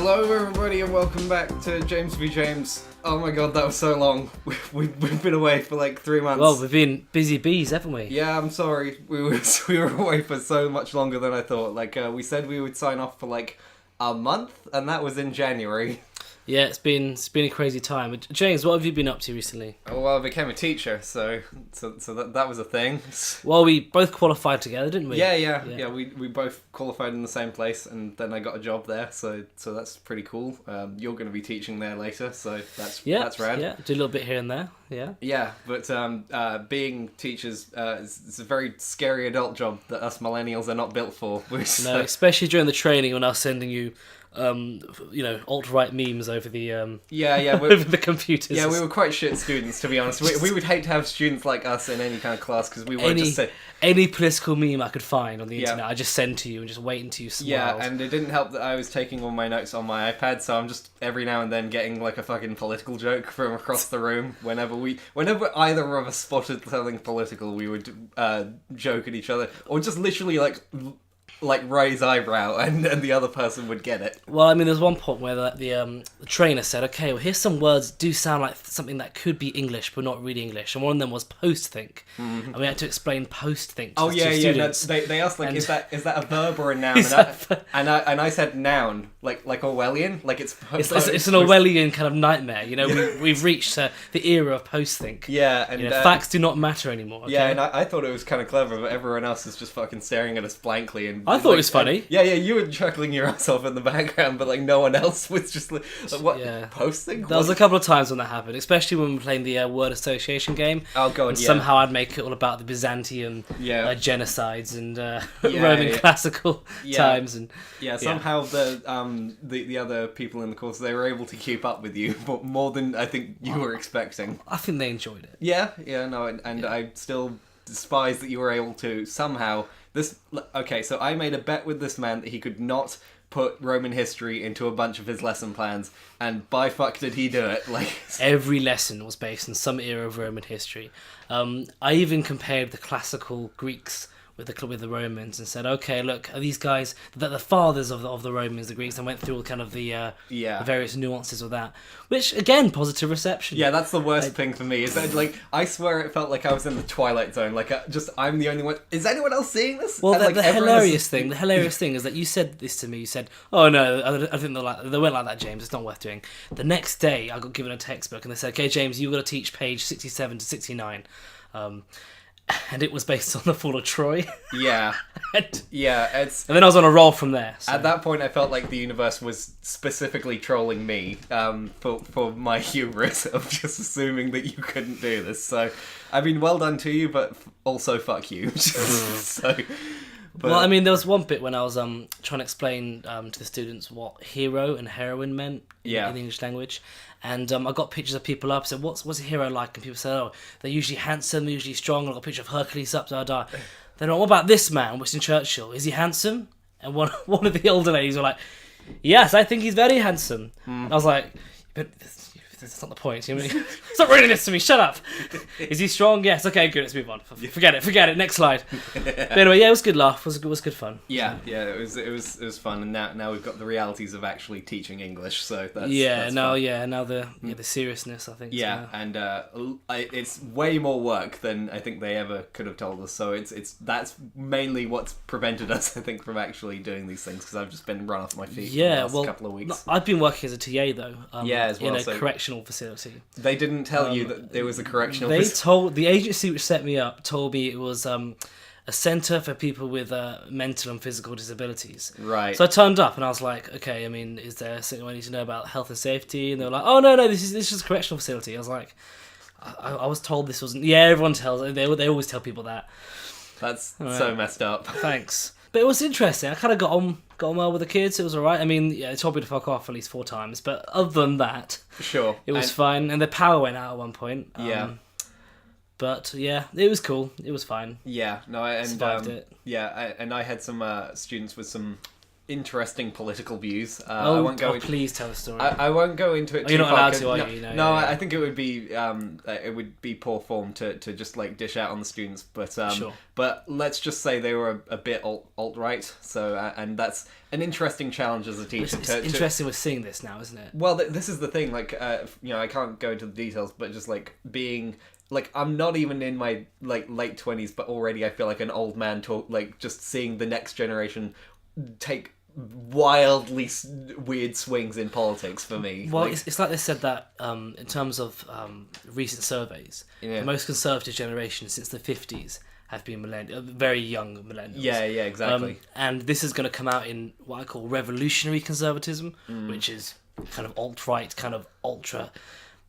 Hello everybody and welcome back to James v. James. Oh my god, that was so long. We've been away for like 3 months. Well, we've been busy bees, haven't we? Yeah, I'm sorry. We were away for so much longer than I thought. We said we would sign off for like a month, and that was in January. Yeah, it's been a crazy time. James, what have you been up to recently? Oh, well, I became a teacher, so that was a thing. Well, we both qualified together, didn't we? Yeah. We both qualified in the same place, and then I got a job there, so that's pretty cool. You're going to be teaching there later, so that's rad. Yeah, do a little bit here and there. Yeah. Yeah, but being teachers is a very scary adult job that us millennials are not built for. No, especially during the training when I was sending you alt-right memes over the over the computers. Yeah, we were quite shit students, to be honest. We would hate to have students like us in any kind of class because we were any political meme I could find on the internet. I just send to you and just wait until you smiled. Yeah, and it didn't help that I was taking all my notes on my iPad, so I'm just every now and then getting like a fucking political joke from across the room. Whenever either of us spotted something political, we would joke at each other, or just literally like raise eyebrow, and the other person would get it. Well, I mean, there's one point where the trainer said, okay, well, here's some words do sound like something that could be English, but not really English. And one of them was post-think. Mm-hmm. And we had to explain post-think to students. No, they asked, is that a verb or a noun? And I said noun, like Orwellian, like it's an Orwellian kind of nightmare. You know, we've reached the era of post-think. Yeah, and facts do not matter anymore. Okay? Yeah, and I thought it was kind of clever, but everyone else is just fucking staring at us blankly. And I thought it was funny. Yeah, you were chuckling your ass off in the background, but no one else was just like what? Yeah. Post-think? There was a couple of times when that happened, especially when we were playing the word association game. Oh god, and somehow I'd make it all about the Byzantium genocides and Roman classical times, and somehow the other people in the course, they were able to keep up with you, but more than I think you were expecting. I think they enjoyed it. I still despise that you were able to somehow. So I made a bet with this man that he could not put Roman history into a bunch of his lesson plans, and by fuck did he do it. Every lesson was based on some era of Roman history. I even compared the classical Greeks with the Romans and said, okay, look, are these guys the fathers of the Romans, the Greeks, and went through all kind of the various nuances of that, which again, positive reception. Yeah, that's the worst thing for me. Is that I swear it felt like I was in the Twilight Zone. I'm the only one. Is anyone else seeing this? Well, the hilarious thing is that you said this to me. You said, "Oh no, I think they weren't like that, James. It's not worth doing." The next day, I got given a textbook and they said, "Okay, James, you've got to teach page 67 to 69." And it was based on the fall of Troy. Yeah. And then I was on a roll from there. So. At that point, I felt like the universe was specifically trolling me for my hubris of just assuming that you couldn't do this. So, I mean, well done to you, but also fuck you. Well, I mean, there was one bit when I was trying to explain to the students what hero and heroine meant in the English language. And I got pictures of people up, said, what's a hero like? And people said, oh, they're usually handsome, they're usually strong. And I got a picture of Hercules up, da. Then what about this man, Winston Churchill? Is he handsome? And one of the older ladies were like, yes, I think he's very handsome. And I was like, but that's not the point. Stop reading this to me, shut up. Is he strong? Yes, okay, good, let's move on. Forget it, next slide. But anyway, it was a good laugh, it was good fun. Yeah, it was fun, and now we've got the realities of actually teaching English, so that's now fun. the seriousness, I think. And it's way more work than I think they ever could have told us, so that's mainly what's prevented us, I think, from actually doing these things, because I've just been run off my feet for the last couple of weeks. I've been working as a TA though, as well, in a correctional facility. They didn't tell you that there was a correctional facility? The agency which set me up told me it was a centre for people with mental and physical disabilities. Right. So I turned up and I was like, okay, I mean, is there something I need to know about health and safety? And they were like, oh no, this is a correctional facility. I was like, I was told this wasn't. Yeah, everyone tells. They always tell people that. That's so messed up. Thanks. But it was interesting. I kind of got on well with the kids. It was alright. I mean, they told me to fuck off at least 4 times. But other than that, sure, it was fine. And the power went out at one point. But yeah, it was cool. It was fine. Yeah, no, I survived it. Yeah, and I had some students with some interesting political views. Oh, I won't go please tell the story. I won't go into it too you're not far, allowed to, are you? No, I think it would be poor form to just like dish out on the students. But Sure. but let's just say they were a bit alt-right. So and that's an interesting challenge as a teacher. It's interesting we're seeing this now, isn't it? Well, this is the thing. Like, I can't go into the details, but just like being. Like, I'm not even in my like late 20s, but already I feel like an old man just seeing the next generation take wildly weird swings in politics for me. Well, it's like they said that in terms of recent surveys, the most conservative generation since the 50s have been very young millennials. Yeah, exactly. And this is going to come out in what I call revolutionary conservatism, which is kind of alt-right, kind of ultra,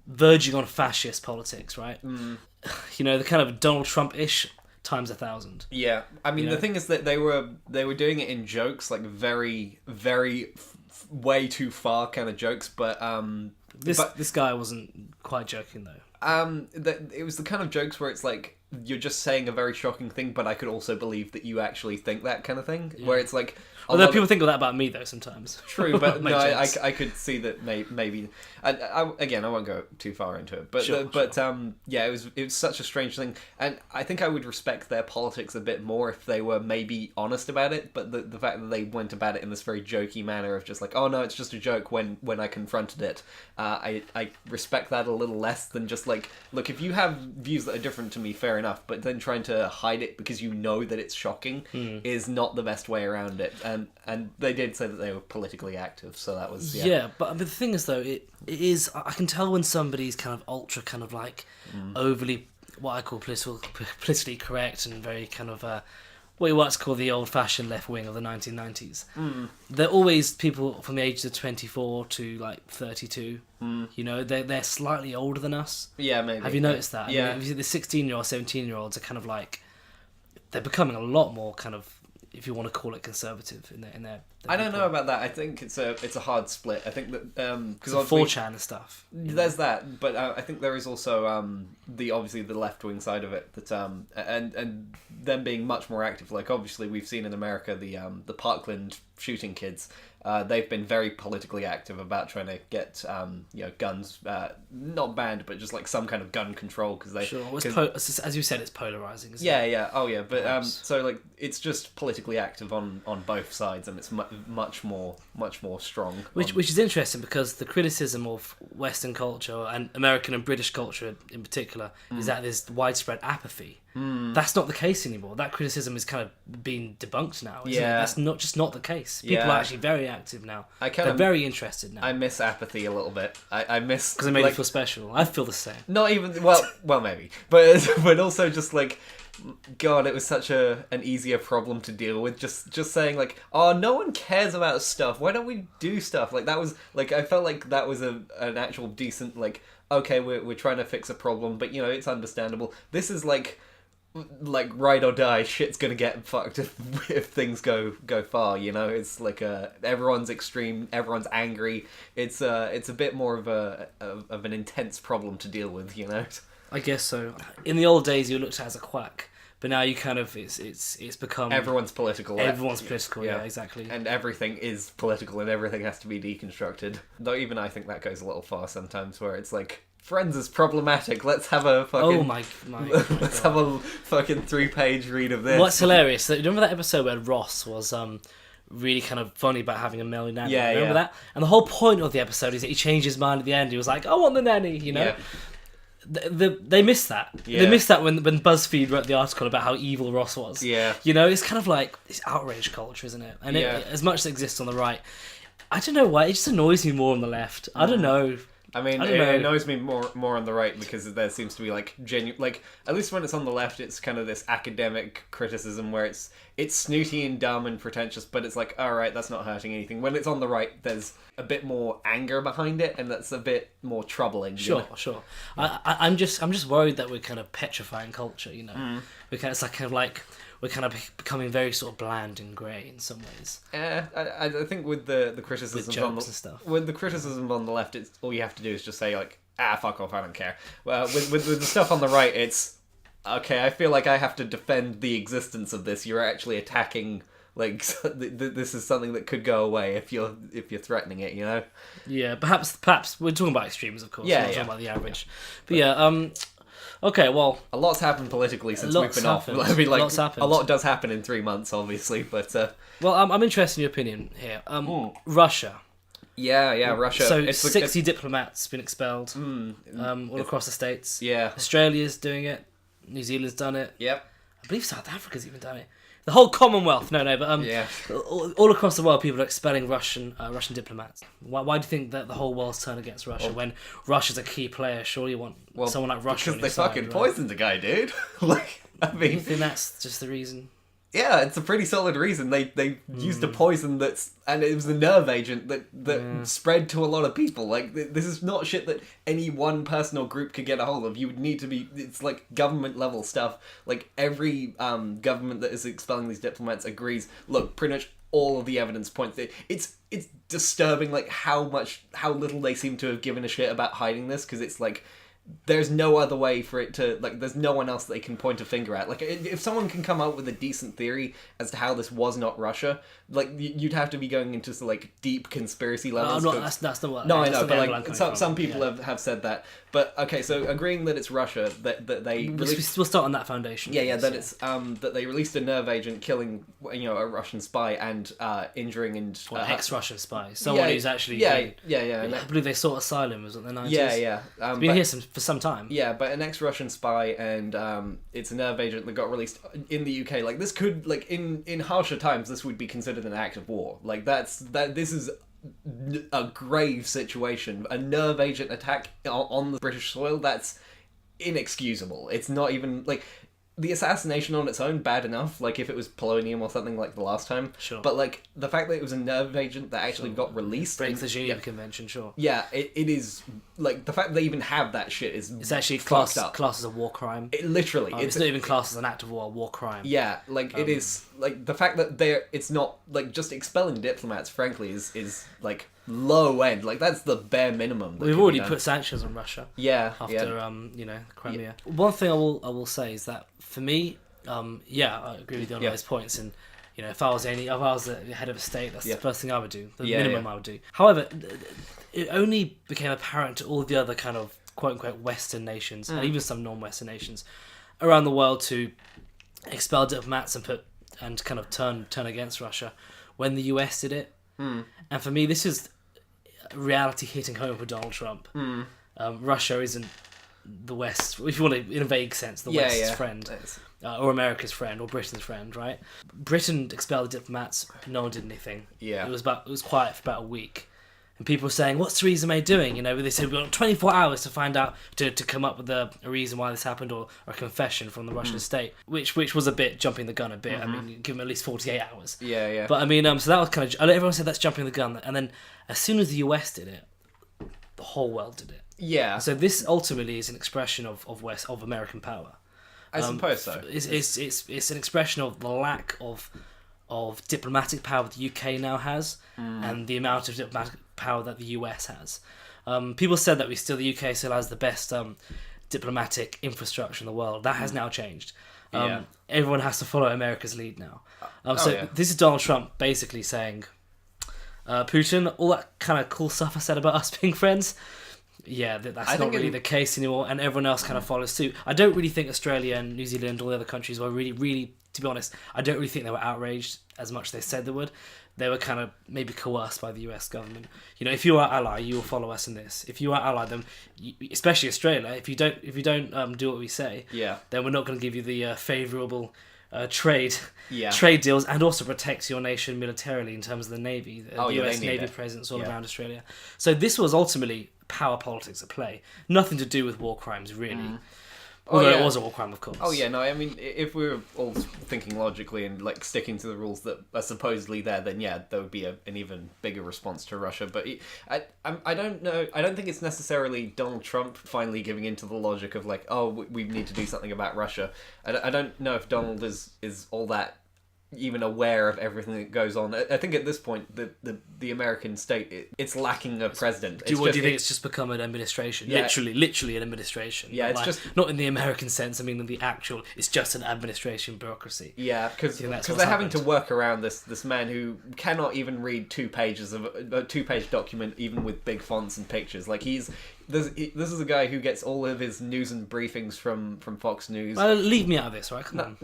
verging on fascist politics, right? You know, the kind of Donald Trump-ish times 1,000. Yeah, I mean, the thing is that they were doing it in jokes, like very, very, way too far kind of jokes. But this guy wasn't quite joking though. It was the kind of jokes where it's like you're just saying a very shocking thing, but I could also believe that you actually think that kind of thing. Yeah. Where it's like. Although people think of that about me though sometimes. True, but no, I could see that maybe. Again, I won't go too far into it, but sure. Yeah, it was such a strange thing, and I think I would respect their politics a bit more if they were maybe honest about it. But the fact that they went about it in this very jokey manner of just like, oh no, it's just a joke. When I confronted it, I respect that a little less than just like, look, if you have views that are different to me, fair enough, but then trying to hide it because you know that it's shocking is not the best way around it. And they did say that they were politically active, so that was but the thing is though, it is, I can tell when somebody's kind of ultra kind of like overly what I call politically correct and very kind of what you want to call the old-fashioned left wing of the 1990s. They're always people from the ages of 24 to like 32. You know, they're slightly older than us. Yeah, maybe. Have you noticed that? Yeah. I mean, the 16-year-old, 17-year-olds are kind of like, they're becoming a lot more kind of, if you want to call it, conservative in their I don't know about that. I think it's a hard split. I think that because 4chan and stuff. There's that, but I think there is also the left wing side of it that and them being much more active. Like obviously we've seen in America the Parkland shooting kids. They've been very politically active about trying to get guns not banned, but just like some kind of gun control because they as you said, it's polarizing. Isn't it? Yeah, oh yeah, but so like it's just politically active on both sides, and it's much more strong. Which is interesting because the criticism of Western culture and American and British culture in particular is that there's widespread apathy. That's not the case anymore. That criticism is kind of being debunked now. Isn't it? That's not the case. People are actually very active now. They're very interested now. I miss apathy a little bit. I miss because it made you feel special. I feel the same. Not even well maybe, but also just like. God, it was such an easier problem to deal with. Just saying like, oh, no one cares about stuff. Why don't we do stuff? Like that was like I felt like that was an actual decent like. Okay, we're trying to fix a problem, but it's understandable. This is like ride or die. Shit's gonna get fucked if things go far. It's like everyone's extreme. Everyone's angry. It's a bit more of an intense problem to deal with. I guess so. In the old days, you looked at as a quack, but now you kind of it's become everyone's political. Everyone's political, yeah, exactly. And everything is political, and everything has to be deconstructed. Though even I think that goes a little far sometimes, where it's like Friends is problematic. Let's have a fucking. Oh my let's have a fucking 3-page read of this. What's hilarious? So, remember that episode where Ross was really kind of funny about having a male nanny? Yeah, remember that? And the whole point of the episode is that he changed his mind at the end. He was like, "I want the nanny," Yeah. They missed that. Yeah. They missed that when BuzzFeed wrote the article about how evil Ross was. Yeah. It's kind of like this outrage culture, isn't it? And as much as it exists on the right, I don't know why, it just annoys me more on the left. I don't know. I mean, it annoys me more on the right because there seems to be like genuine, like at least when it's on the left, it's kind of this academic criticism where it's snooty and dumb and pretentious, but it's like, all right, that's not hurting anything. When it's on the right, there's a bit more anger behind it, and that's a bit more troubling. Sure. I'm just worried that we're kind of petrifying culture. We're kind of becoming very sort of bland and grey in some ways. I think with the criticism with jokes and stuff. With the criticism on the left, it's all you have to do is just say like, fuck off, I don't care. Well, with the stuff on the right, it's okay. I feel like I have to defend the existence of this. You're actually attacking Like, this is something that could go away if you're threatening it, you know? Yeah, perhaps we're talking about extremes, of course. Yeah, we're not talking about the average. But yeah, okay, well, a lot's happened politically since we've been off. I mean, like, a lot does happen in 3 months, obviously, but well, I'm interested in your opinion here. Russia. Yeah, Russia. So 60 diplomats been expelled all across the states. Yeah. Australia's doing it. New Zealand's done it. Yep. I believe South Africa's even done it. The whole Commonwealth. No, but yeah. all across the world, people are expelling Russian diplomats. Why do you think that the whole world's turned against Russia when Russia's a key player? Surely you want someone like Russia. Because they fucking poisoned the guy, dude. Like, I mean, you think that's just the reason? Yeah, it's a pretty solid reason. They used a poison and it was a nerve agent that spread to a lot of people. Like, this is not shit that any one person or group could get a hold of. You would need to be, it's like government level stuff. Like, every government that is expelling these diplomats agrees, look, pretty much all of the evidence points that it's disturbing, like, how little they seem to have given a shit about hiding this, because it's like, there's no other way for it to, like, there's no one else that they can point a finger at. Like, if someone can come up with a decent theory as to how this was not Russia, like, you'd have to be going into, like, deep conspiracy levels. That's the one. No, I know, but, like, some people have said that. But, okay, so agreeing that it's Russia, that they... We'll start on that foundation. It's, that they released a nerve agent killing, a Russian spy and injuring and... ex-Russian spy. Someone who's actually... Yeah. I believe they sought asylum, was it, in the 90s? Yeah. It's been here for some time. Yeah, but an ex-Russian spy and it's a nerve agent that got released in the UK. Like, this could, like, in harsher times, this would be considered an act of war. Like, this is a grave situation. A nerve agent attack on the British soil, that's inexcusable. It's not even, like... The assassination on its own, bad enough, like if it was polonium or something like the last time. Sure. But like, the fact that it was a nerve agent that actually got released... Breaks the Geneva Convention, sure. Yeah, it is... Like, the fact that they even have that shit is... It's actually classed as a war crime. Literally. It's not even classed as an act of war crime. Yeah, like, it is... Like, the fact that it's not... Like, just expelling diplomats, frankly, is like, low end. Like, that's the bare minimum. We've already put sanctions on Russia. Yeah. After, Crimea. Yeah. One thing I will say is that, for me, I agree with you on those points, and if I was the head of a state, that's the first thing I would do, the minimum I would do. However, it only became apparent to all the other kind of quote unquote Western nations, and even some non-Western nations around the world, to expel diplomats and kind of turn against Russia when the US did it. And for me, this is reality hitting home for Donald Trump. Russia isn't the West, if you want to, in a vague sense, the West's friend, or America's friend, or Britain's friend, right? Britain expelled the diplomats, no one did anything. Yeah. It was quiet for about a week. And people were saying, what's Theresa May doing? They said, we've got 24 hours to find out, to come up with a reason why this happened, or a confession from the Russian state, which was a bit jumping the gun a bit. I mean, give them at least 48 hours. Yeah. But I mean, so that was kind of, everyone said that's jumping the gun. And then as soon as the US did it, the whole world did it. Yeah. So this ultimately is an expression of American power. I suppose so. It's an expression of the lack of diplomatic power the UK now has, and the amount of diplomatic power that the US has. People said that the UK still has the best diplomatic infrastructure in the world. That has now changed. Everyone has to follow America's lead now. This is Donald Trump basically saying, Putin, all that kind of cool stuff I said about us being friends, that's not really the case anymore, and everyone else kind of follows suit. I don't really think Australia and New Zealand and all the other countries were really, to be honest, I don't really think they were outraged as much as they said they would. They were kind of maybe coerced by the US government. If you are ally, you will follow us in this. If you are ally, then especially Australia, if you don't do what we say, then we're not going to give you the favourable trade deals, and also protects your nation militarily in terms of the Navy, the US Navy presence all around Australia. So this was ultimately power politics at play. Nothing to do with war crimes, really. Although it was a war crime, of course. Oh yeah, no, I mean, if we were all thinking logically and like sticking to the rules that are supposedly there, then there would be an even bigger response to Russia. But I don't know. I don't think it's necessarily Donald Trump finally giving into the logic of like, oh, we need to do something about Russia. I don't know if Donald is all that even aware of everything that goes on. I think at this point, the American state, it's lacking a president. Do you think it's just become an administration? Yeah. Literally an administration. Yeah, it's like, just... Not in the American sense, I mean in the actual... It's just an administration bureaucracy. Yeah, because they're having to work around this man who cannot even read 2 pages of a 2-page document, even with big fonts and pictures. Like, this is a guy who gets all of his news and briefings from Fox News. Well, leave me out of this, right? Come on.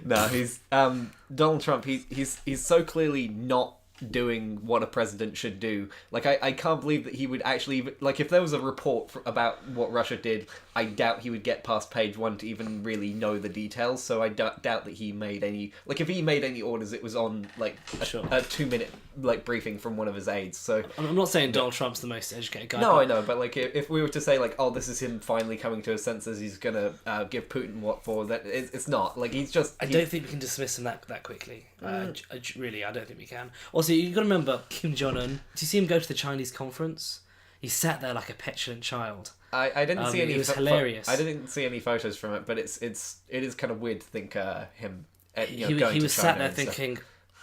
No, he's Donald Trump. He's so clearly not doing what a president should do. Like, I can't believe that he would actually... Like, if there was a report about what Russia did, I doubt he would get past page 1 to even really know the details, so I doubt that he made any... Like, if he made any orders, it was on, like, a 2-minute, like, briefing from one of his aides, so... I'm not saying Donald Trump's the most educated guy. No, I know, but, like, if we were to say, like, oh, this is him finally coming to his senses, he's gonna give Putin what for, that it's not. Like, he's just... I don't think we can dismiss him that quickly. Really, I don't think we can. Also, you've got to remember Kim Jong-un. Did you see him go to the Chinese conference? He sat there like a petulant child. I didn't see any... It was hilarious. I didn't see any photos from it, but it is kind of weird to think him going he to China was sat there and thinking,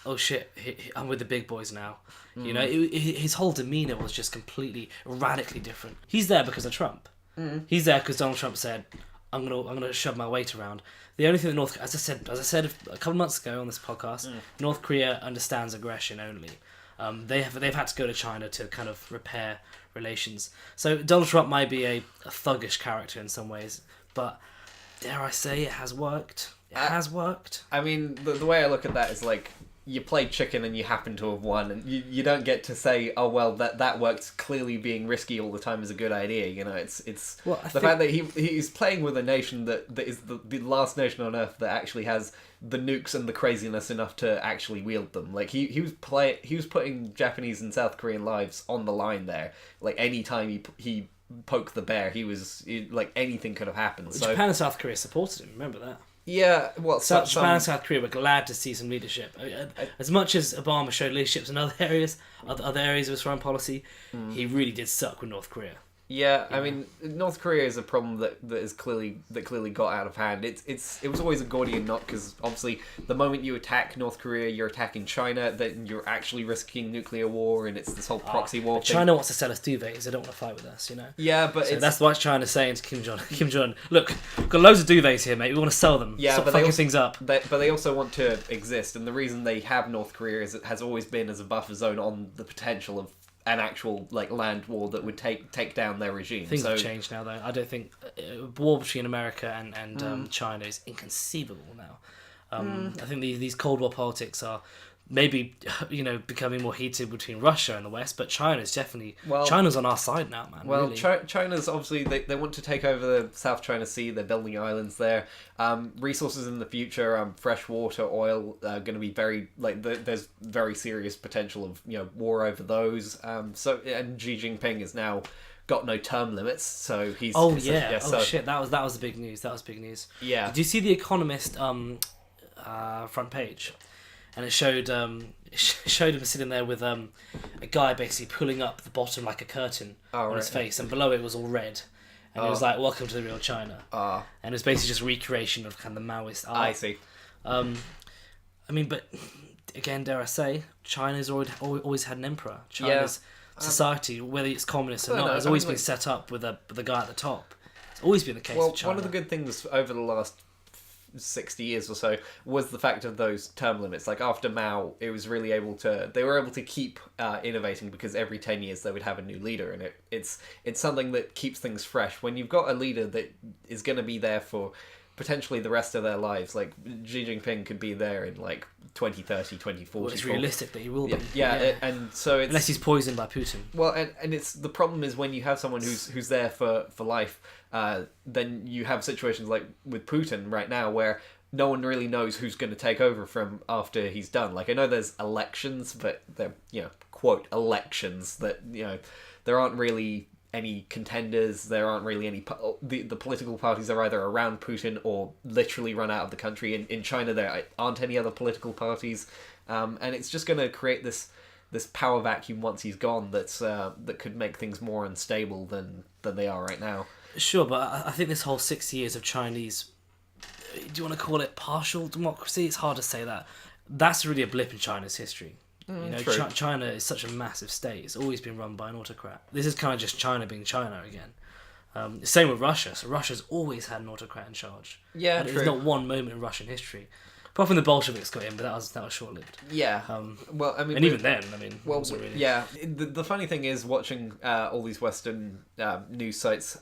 oh shit, I'm with the big boys now. You know, his whole demeanour was just completely, radically different. He's there because of Trump. He's there because Donald Trump said, I'm gonna shove my weight around. The only thing that as I said a couple months ago on this podcast, North Korea understands aggression only. They've had to go to China to kind of repair relations. So Donald Trump might be a thuggish character in some ways, but dare I say it has worked. It has worked. I mean, the way I look at that is like, you played chicken and you happen to have won, and you don't get to say, oh well, that worked. Clearly, being risky all the time is a good idea. You know, it's the fact that he's playing with a nation that is the last nation on earth that actually has the nukes and the craziness enough to actually wield them. Like he was putting Japanese and South Korean lives on the line there. Like any time he poked the bear, like anything could have happened. So Japan and South Korea supported him. Remember that. Yeah, well, Japan and South Korea were glad to see some leadership. As much as Obama showed leadership in other areas of his foreign policy, he really did suck with North Korea. Yeah, I mean, North Korea is a problem that clearly got out of hand. It was always a Gordian knot, because obviously the moment you attack North Korea, you're attacking China, then you're actually risking nuclear war, and it's this whole proxy war thing. China wants to sell us duvets. They don't want to fight with us, you know. Yeah, but so that's what China's saying to Kim Jong-un. Look, we've got loads of duvets here, mate. We want to sell them. Yeah, stop but fucking things up. But they also want to exist, and the reason they have North Korea is it has always been as a buffer zone on the potential of an actual like land war that would take down their regime. Things have changed now, though. I don't think war between America and China is inconceivable now. I think these Cold War politics are maybe becoming more heated between Russia and the West, but China's definitely China's on our side now, man. Well, really. China's obviously they want to take over the South China Sea. They're building islands there. Resources in the future, fresh water, oil, going to be very there's very serious potential of war over those. And Xi Jinping is now got no term limits, so he's shit, that was the big news. Yeah. Did you see the Economist front page? And it showed him sitting there with a guy basically pulling up the bottom like a curtain on his face, and below it was all red. And it was like, "Welcome to the real China." And it was basically just recreation of kind of the Maoist art. I see. I mean, but again, dare I say, China's always had an emperor. China's society, whether it's communist or not, has always been set up with the guy at the top. It's always been the case with China. One of the good things over the last 60 years or so was the fact of those term limits. Like after Mao, they were able to keep innovating, because every 10 years they would have a new leader, and it's something that keeps things fresh. When you've got a leader that is going to be there for potentially the rest of their lives, like Xi Jinping could be there in like 2030, 2040. Well, it's realistic that he will be. Yeah. And so it's... Unless he's poisoned by Putin. Well, and it's the problem is when you have someone who's there for life, then you have situations like with Putin right now where no one really knows who's going to take over from after he's done. Like, I know there's elections, but they're, quote, elections, that, there aren't really any contenders. There aren't really any... The political parties are either around Putin or literally run out of the country. In China, there aren't any other political parties. And it's just going to create this power vacuum once he's gone that could make things more unstable than they are right now. Sure, but I think this whole 6 years of Chinese do you want to call it partial democracy? It's hard to say that. That's really a blip in China's history. China is such a massive state. It's always been run by an autocrat. This is kind of just China being China again. Same with Russia. So Russia's always had an autocrat in charge. Yeah, and there's not one moment in Russian history. Apart from the Bolsheviks got in, but that was short-lived. Yeah. Well, I mean, and even then, really... yeah. The funny thing is watching all these Western news sites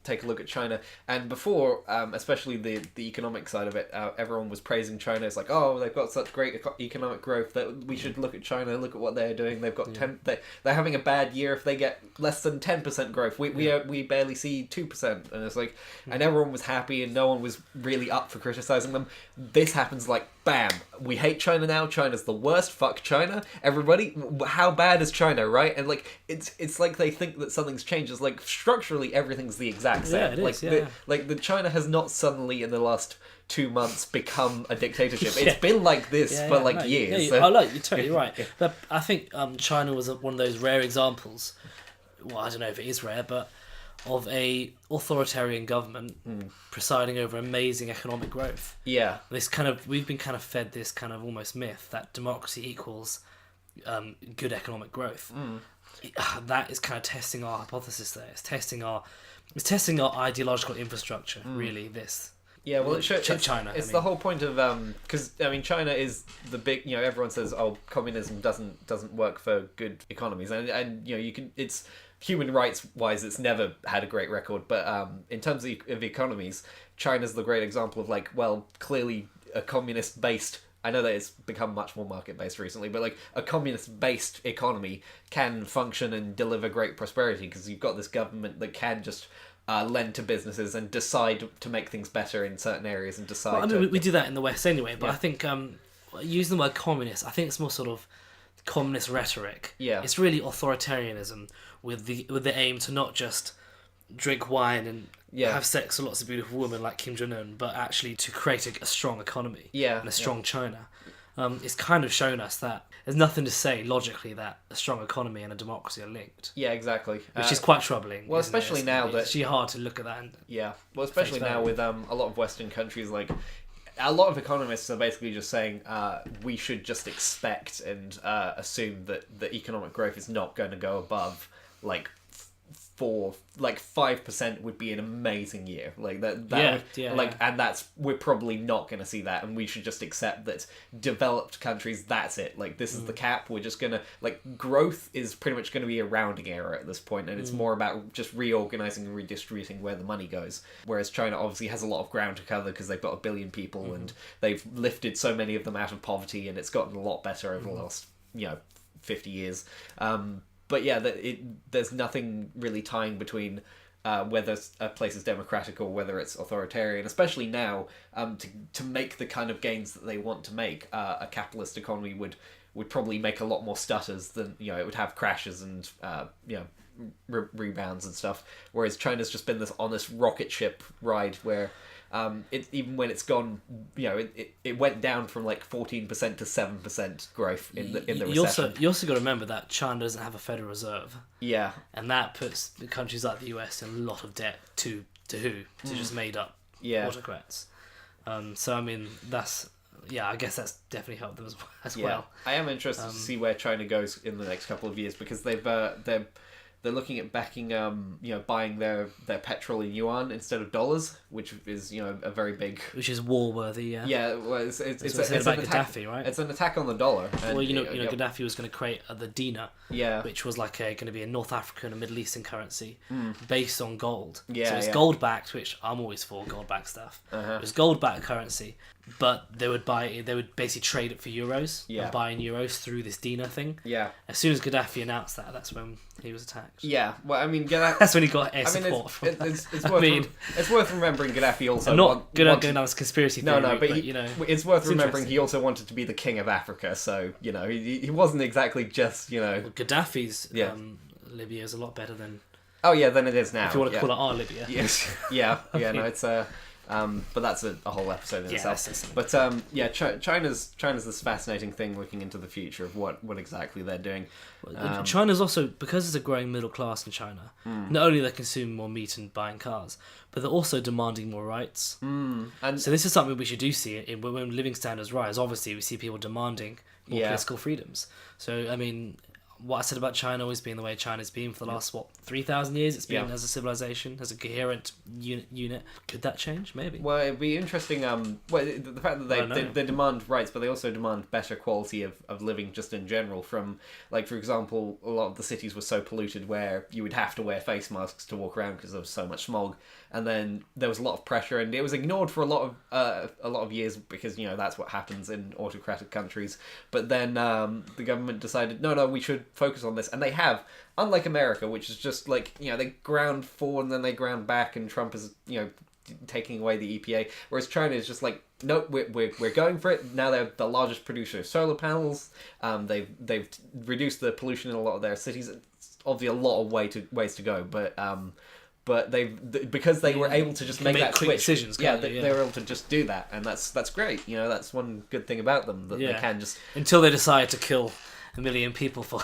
take a look at China, and before, especially the economic side of it, everyone was praising China. It's like, oh, they've got such great economic growth that we should look at China. Look at what they're doing. They've got they're having a bad year if they get less than 10% growth. We barely see 2%, and it's like, and everyone was happy, and no one was really up for criticizing them. This happens like, bam, we hate China now. China's the worst. Fuck China. Everybody, how bad is China, right? And like, it's like they think that something's changed. It's like structurally everything's the exact same. Yeah, it is, like the China has not suddenly in the last 2 months become a dictatorship. It's been like this for years. You're totally right. But I think China was one of those rare examples. Well, I don't know if it is rare, but of a authoritarian government presiding over amazing economic growth. Yeah. We've been kind of fed this kind of almost myth that democracy equals good economic growth. That is kind of testing our hypothesis there. It's testing our ideological infrastructure, really, this. Yeah, well, China. It's the whole point of because China is the big. Everyone says, "Oh, communism doesn't work for good economies," and you can. It's human rights wise, it's never had a great record. But in terms of economies, China's the great example of clearly a communist based. I know that it's become much more market based recently, but a communist based economy can function and deliver great prosperity because you've got this government that can just. Lend to businesses and decide to make things better in certain areas and decide. Well, we do that in the West anyway, but I think using the word communist, I think it's more sort of communist rhetoric. Yeah, it's really authoritarianism with the aim to not just drink wine and have sex with lots of beautiful women like Kim Jong-un, but actually to create a strong economy. Yeah, and a strong China. It's kind of shown us that there's nothing to say logically that a strong economy and a democracy are linked. Yeah, exactly. Which is quite troubling. Well, especially now that... It's actually hard to look at that. Well, especially now with a lot of Western countries, a lot of economists are basically just saying we should just expect and assume that the economic growth is not going to go above 5% would be an amazing year. And we're probably not going to see that, and we should just accept that developed countries, that's it. This is the cap. We're just gonna growth is pretty much going to be a rounding error at this point, and it's more about just reorganizing and redistributing where the money goes. Whereas China obviously has a lot of ground to cover because they've got 1 billion people and they've lifted so many of them out of poverty, and it's gotten a lot better over the last 50 years. But yeah, there's nothing really tying between whether a place is democratic or whether it's authoritarian, especially now, to make the kind of gains that they want to make. A capitalist economy would probably make a lot more stutters than, it would have crashes and, rebounds and stuff. Whereas China's just been this honest rocket ship ride where... even when it's gone, it went down from 14% to 7% growth in the recession. You also got to remember that China doesn't have a Federal Reserve. Yeah, and that puts countries like the US in a lot of debt to who? To just made up autocrats. So I mean that's. Yeah, I guess that's definitely helped them as well. I am interested to see where China goes in the next couple of years because they're looking at backing, buying their petrol in yuan instead of dollars, which is, a very big... Which is war-worthy, yeah. Yeah, well, it's about an attack, Gaddafi, right? It's an attack on the dollar. And, well, Gaddafi was going to create the dinar, yeah, which was going to be a North African and Middle Eastern currency based on gold. Yeah, so it's gold-backed, which I'm always for gold-backed stuff. It was gold-backed currency, but they would basically trade it for euros and buy in euros through this dinar thing. Yeah. As soon as Gaddafi announced that, that's when he was attacked. Yeah, well, I mean, Gaddafi... That's when he got air support from it's worth remembering Gaddafi also... I'm not going down this conspiracy theory, but it's worth remembering he also wanted to be the king of Africa, so, he wasn't exactly just, Well, Gaddafi's Libya is a lot better than... Oh, yeah, than it is now. If you want to call it our Libya. Yes. Yeah, no, it's... But that's a whole episode in itself. But China's this fascinating thing looking into the future of what exactly they're doing. China's also, because there's a growing middle class in China, not only they're consuming more meat and buying cars, but they're also demanding more rights. And so this is something we should do see when living standards rise. Obviously, we see people demanding more political freedoms. So, I mean, what I said about China always being the way China's been for the last 3,000 years. It's been as a civilization, as a coherent unit. Could that change? Maybe. Well, it'd be interesting. The fact that they demand rights, but they also demand better quality of living just in general. From, like, for example, a lot of the cities were so polluted where you would have to wear face masks to walk around because there was so much smog, and then there was a lot of pressure, and it was ignored for a lot of years because that's what happens in autocratic countries. But then the government decided, no, we should focus on this, and they have, unlike America, which is just like they ground forward and then they ground back, and Trump is taking away the EPA, whereas China is just like, no, we're going for it. Now they're the largest producer of solar panels. They've reduced the pollution in a lot of their cities. It's obviously a lot of ways to go, but because they were able to just make that quick switch. decisions. They were able to just do that, and that's great. That's one good thing about them, that they can just, until they decide to kill a million people for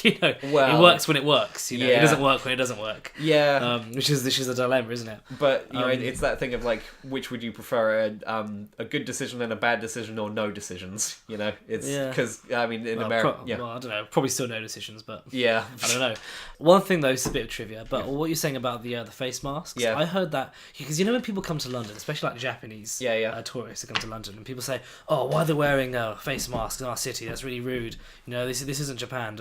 it works when it works. It doesn't work when it doesn't work. Which is a dilemma, isn't it? But it's that thing of like, which would you prefer, a good decision and a bad decision, or no decisions? It's because in America, I don't know, probably still no decisions, but I don't know. One thing though, it's a bit of trivia, but what you're saying about the face masks, I heard that because when people come to London, especially like Japanese tourists who come to London, and people say, oh, why are they wearing face masks in our city? That's really rude. This isn't Japan.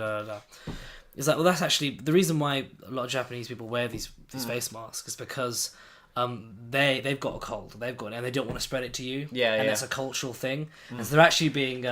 It's like, well, that's actually the reason why a lot of Japanese people wear these face masks is because they've got a cold, and they don't want to spread it to you. And that's a cultural thing, and so they're actually being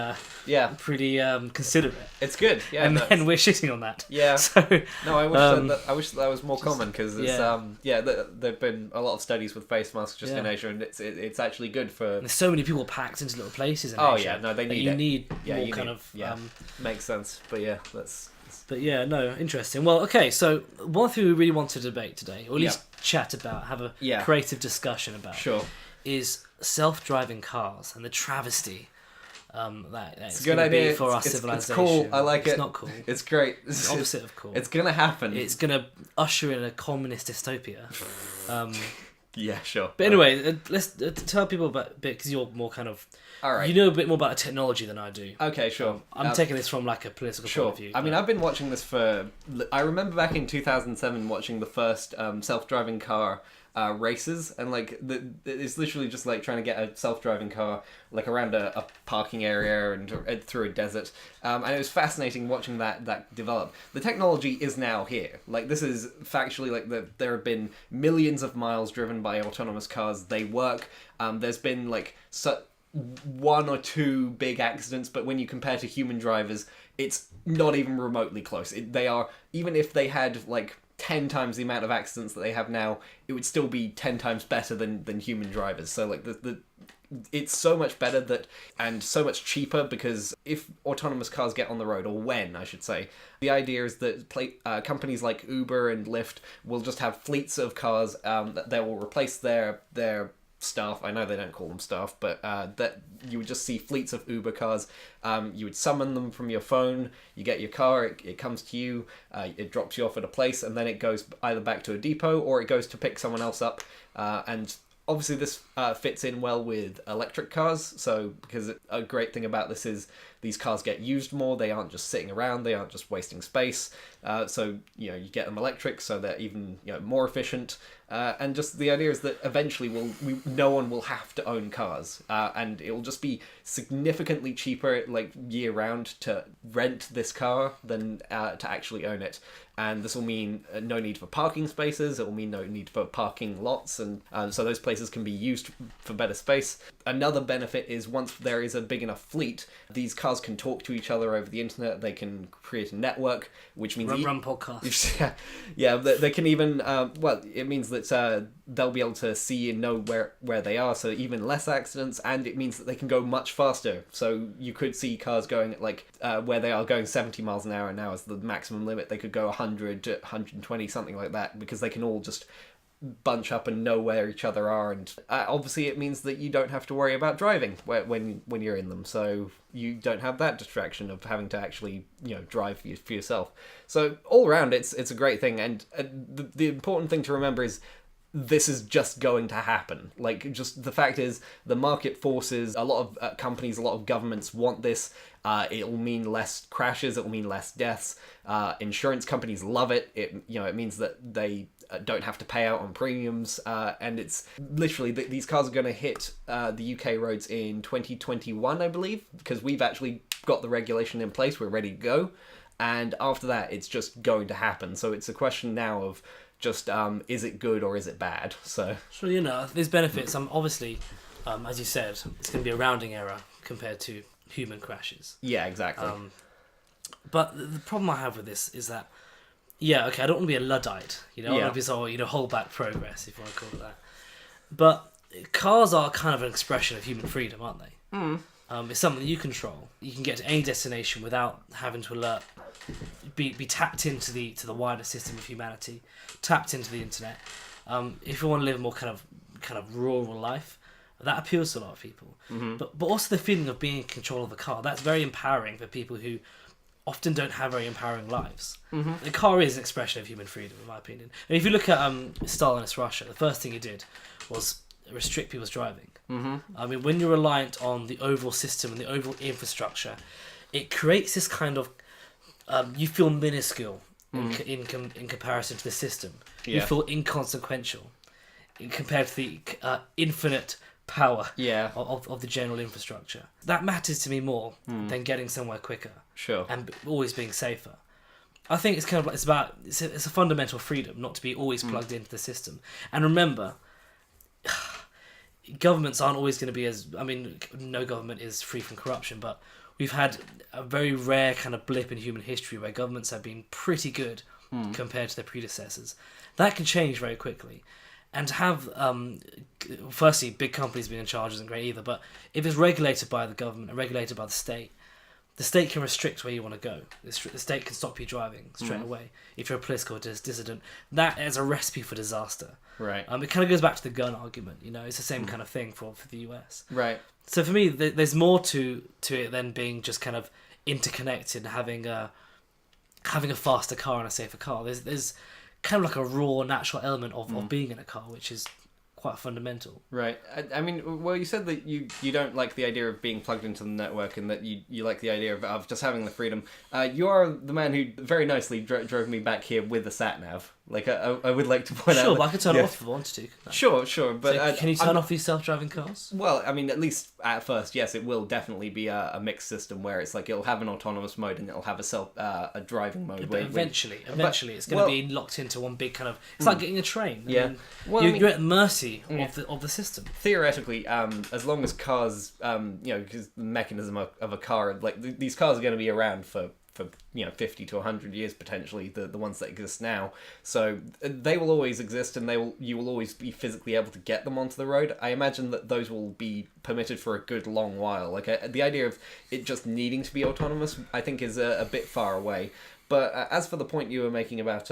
pretty considerate. It's good. And then we're shitting on that. So no, I wish that was more common, because there've been a lot of studies with face masks just in Asia, and it's actually good for. And there's so many people packed into little places in Asia. They need you need more kind of makes sense. But that's. But interesting. Well, okay, so one thing we really want to debate today, or at least chat about, have a creative discussion about, is self-driving cars and the travesty that it's going to be for our civilization. It's cool. I like it. It's not cool. It's great. It's the opposite of cool. It's going to happen. It's going to usher in a communist dystopia. Sure. But anyway, let's tell people about a bit, because you're more kind of... All right. You know a bit more about the technology than I do. Okay, sure. I'm taking this from like a political point of view. I mean, I've been watching this for... I remember back in 2007 watching the first self-driving car races, and like it's literally just like trying to get a self-driving car like around a parking area and through a desert, and it was fascinating watching that develop. The technology is now here. Like, this is factually like there have been millions of miles driven by autonomous cars. They work. There's been like one or two big accidents, but when you compare to human drivers, it's not even remotely close. They are, even if they had like 10 times the amount of accidents that they have now, it would still be 10 times better than human drivers. So like it's so much better and so much cheaper, because if autonomous cars get on the road, or when I should say, the idea is that companies like Uber and Lyft will just have fleets of cars that they will replace their staff. I know they don't call them staff, but that you would just see fleets of Uber cars. You would summon them from your phone. You get your car, it comes to you, it drops you off at a place, and then it goes either back to a depot or it goes to pick someone else up. And obviously this fits in well with electric cars. So because a great thing about this is these cars get used more. They aren't just sitting around. They aren't just wasting space. So you get them electric, so they're even more efficient. And just the idea is that eventually no one will have to own cars, and it will just be significantly cheaper, like year round, to rent this car than to actually own it. And this will mean no need for parking spaces. It will mean no need for parking lots, and so those places can be used for better space. Another benefit is once there is a big enough fleet, these cars can talk to each other over the internet. They can create a network, which means run podcasts. They can even it means that they'll be able to see and know where they are, so even less accidents, and it means that they can go much faster. So you could see cars going like where they are going 70 miles an hour now is the maximum limit. They could go 100 to 120, something like that, because they can all just bunch up and know where each other are, and obviously it means that you don't have to worry about driving when you're in them, so you don't have that distraction of having to actually drive for yourself. So all around it's a great thing, and the important thing to remember is this is just going to happen. Like, just the fact is, the market forces, a lot of companies, a lot of governments want this. It'll mean less crashes, it'll mean less deaths. Insurance companies love it. It means that they don't have to pay out on premiums, and it's literally these cars are going to hit the UK roads in 2021, I believe, because we've actually got the regulation in place. We're ready to go, and after that, it's just going to happen. So it's a question now of just is it good or is it bad? So there's benefits. Obviously, as you said, it's going to be a rounding error compared to human crashes. Yeah, exactly. But the problem I have with this is that, I don't want to be a Luddite, I don't want to be hold back progress, if you want to call it that. But cars are kind of an expression of human freedom, aren't they? It's something that you control. You can get to any destination without having to be tapped into the wider system of humanity, tapped into the internet. If you want to live a more kind of rural life, that appeals to a lot of people. But also the feeling of being in control of the car, that's very empowering for people who often don't have very empowering lives. The car is an expression of human freedom, in my opinion. And if you look at Stalinist Russia, the first thing he did was restrict people's driving. I mean, when you're reliant on the overall system and the overall infrastructure, it creates this kind of you feel minuscule in comparison to the system. You feel inconsequential compared to the infinite power of the general infrastructure. That matters to me more than getting somewhere quicker. Sure. And always being safer. I think it's kind of like it's a fundamental freedom not to be always plugged into the system. And remember, governments aren't always going to be no government is free from corruption, but we've had a very rare kind of blip in human history where governments have been pretty good compared to their predecessors. That can change very quickly. And to have, firstly, big companies being in charge isn't great either, but if it's regulated by the government and regulated by the state can restrict where you want to go. The state can stop you driving straight away if you're a political dissident. That is a recipe for disaster. Right. It kind of goes back to the gun argument. It's the same kind of thing for the US. Right. So for me, there's more to it than being just kind of interconnected and having a faster car and a safer car. There's kind of like a raw, natural element of being in a car, which is quite fundamental. Right. I mean, well, you said that you don't like the idea of being plugged into the network and that you like the idea of just having the freedom. You are the man who very nicely drove me back here with a sat-nav. Like, I would like to point out... Sure, but I could turn it off if I wanted to. No. Sure, but... So can you turn off these self-driving cars? Well, I mean, at least at first, yes, it will definitely be a mixed system where it's like it'll have an autonomous mode and it'll have a driving mode. But eventually it's going to be locked into one big kind of... It's like getting a train. You're at mercy of the system. Theoretically, as long as cars, because the mechanism of a car, like these cars are going to be around for 50 to 100 years potentially, the ones that exist now, so they will always exist and you will always be physically able to get them onto the road. I imagine that those will be permitted for a good long while. Like the idea of it just needing to be autonomous, I think, is a bit far away. But as for the point you were making about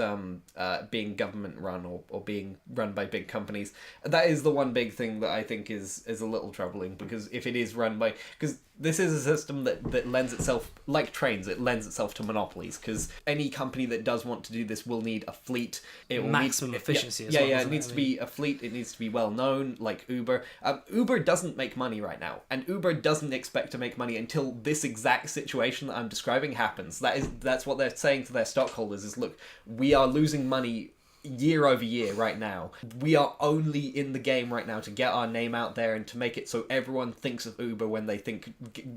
being government run or being run by big companies, that is the one big thing that I think is a little troubling, because if it is run by... Because this is a system that lends itself, like trains, it lends itself to monopolies, because any company that does want to do this will need a fleet. It will maximum efficiency as well. Yeah, it needs to be a fleet, it needs to be well known, like Uber. Uber doesn't make money right now, and Uber doesn't expect to make money until this exact situation that I'm describing happens. That's what they're saying to their stockholders is, look, we are losing money year over year right now. We are only in the game right now to get our name out there and to make it so everyone thinks of Uber when they think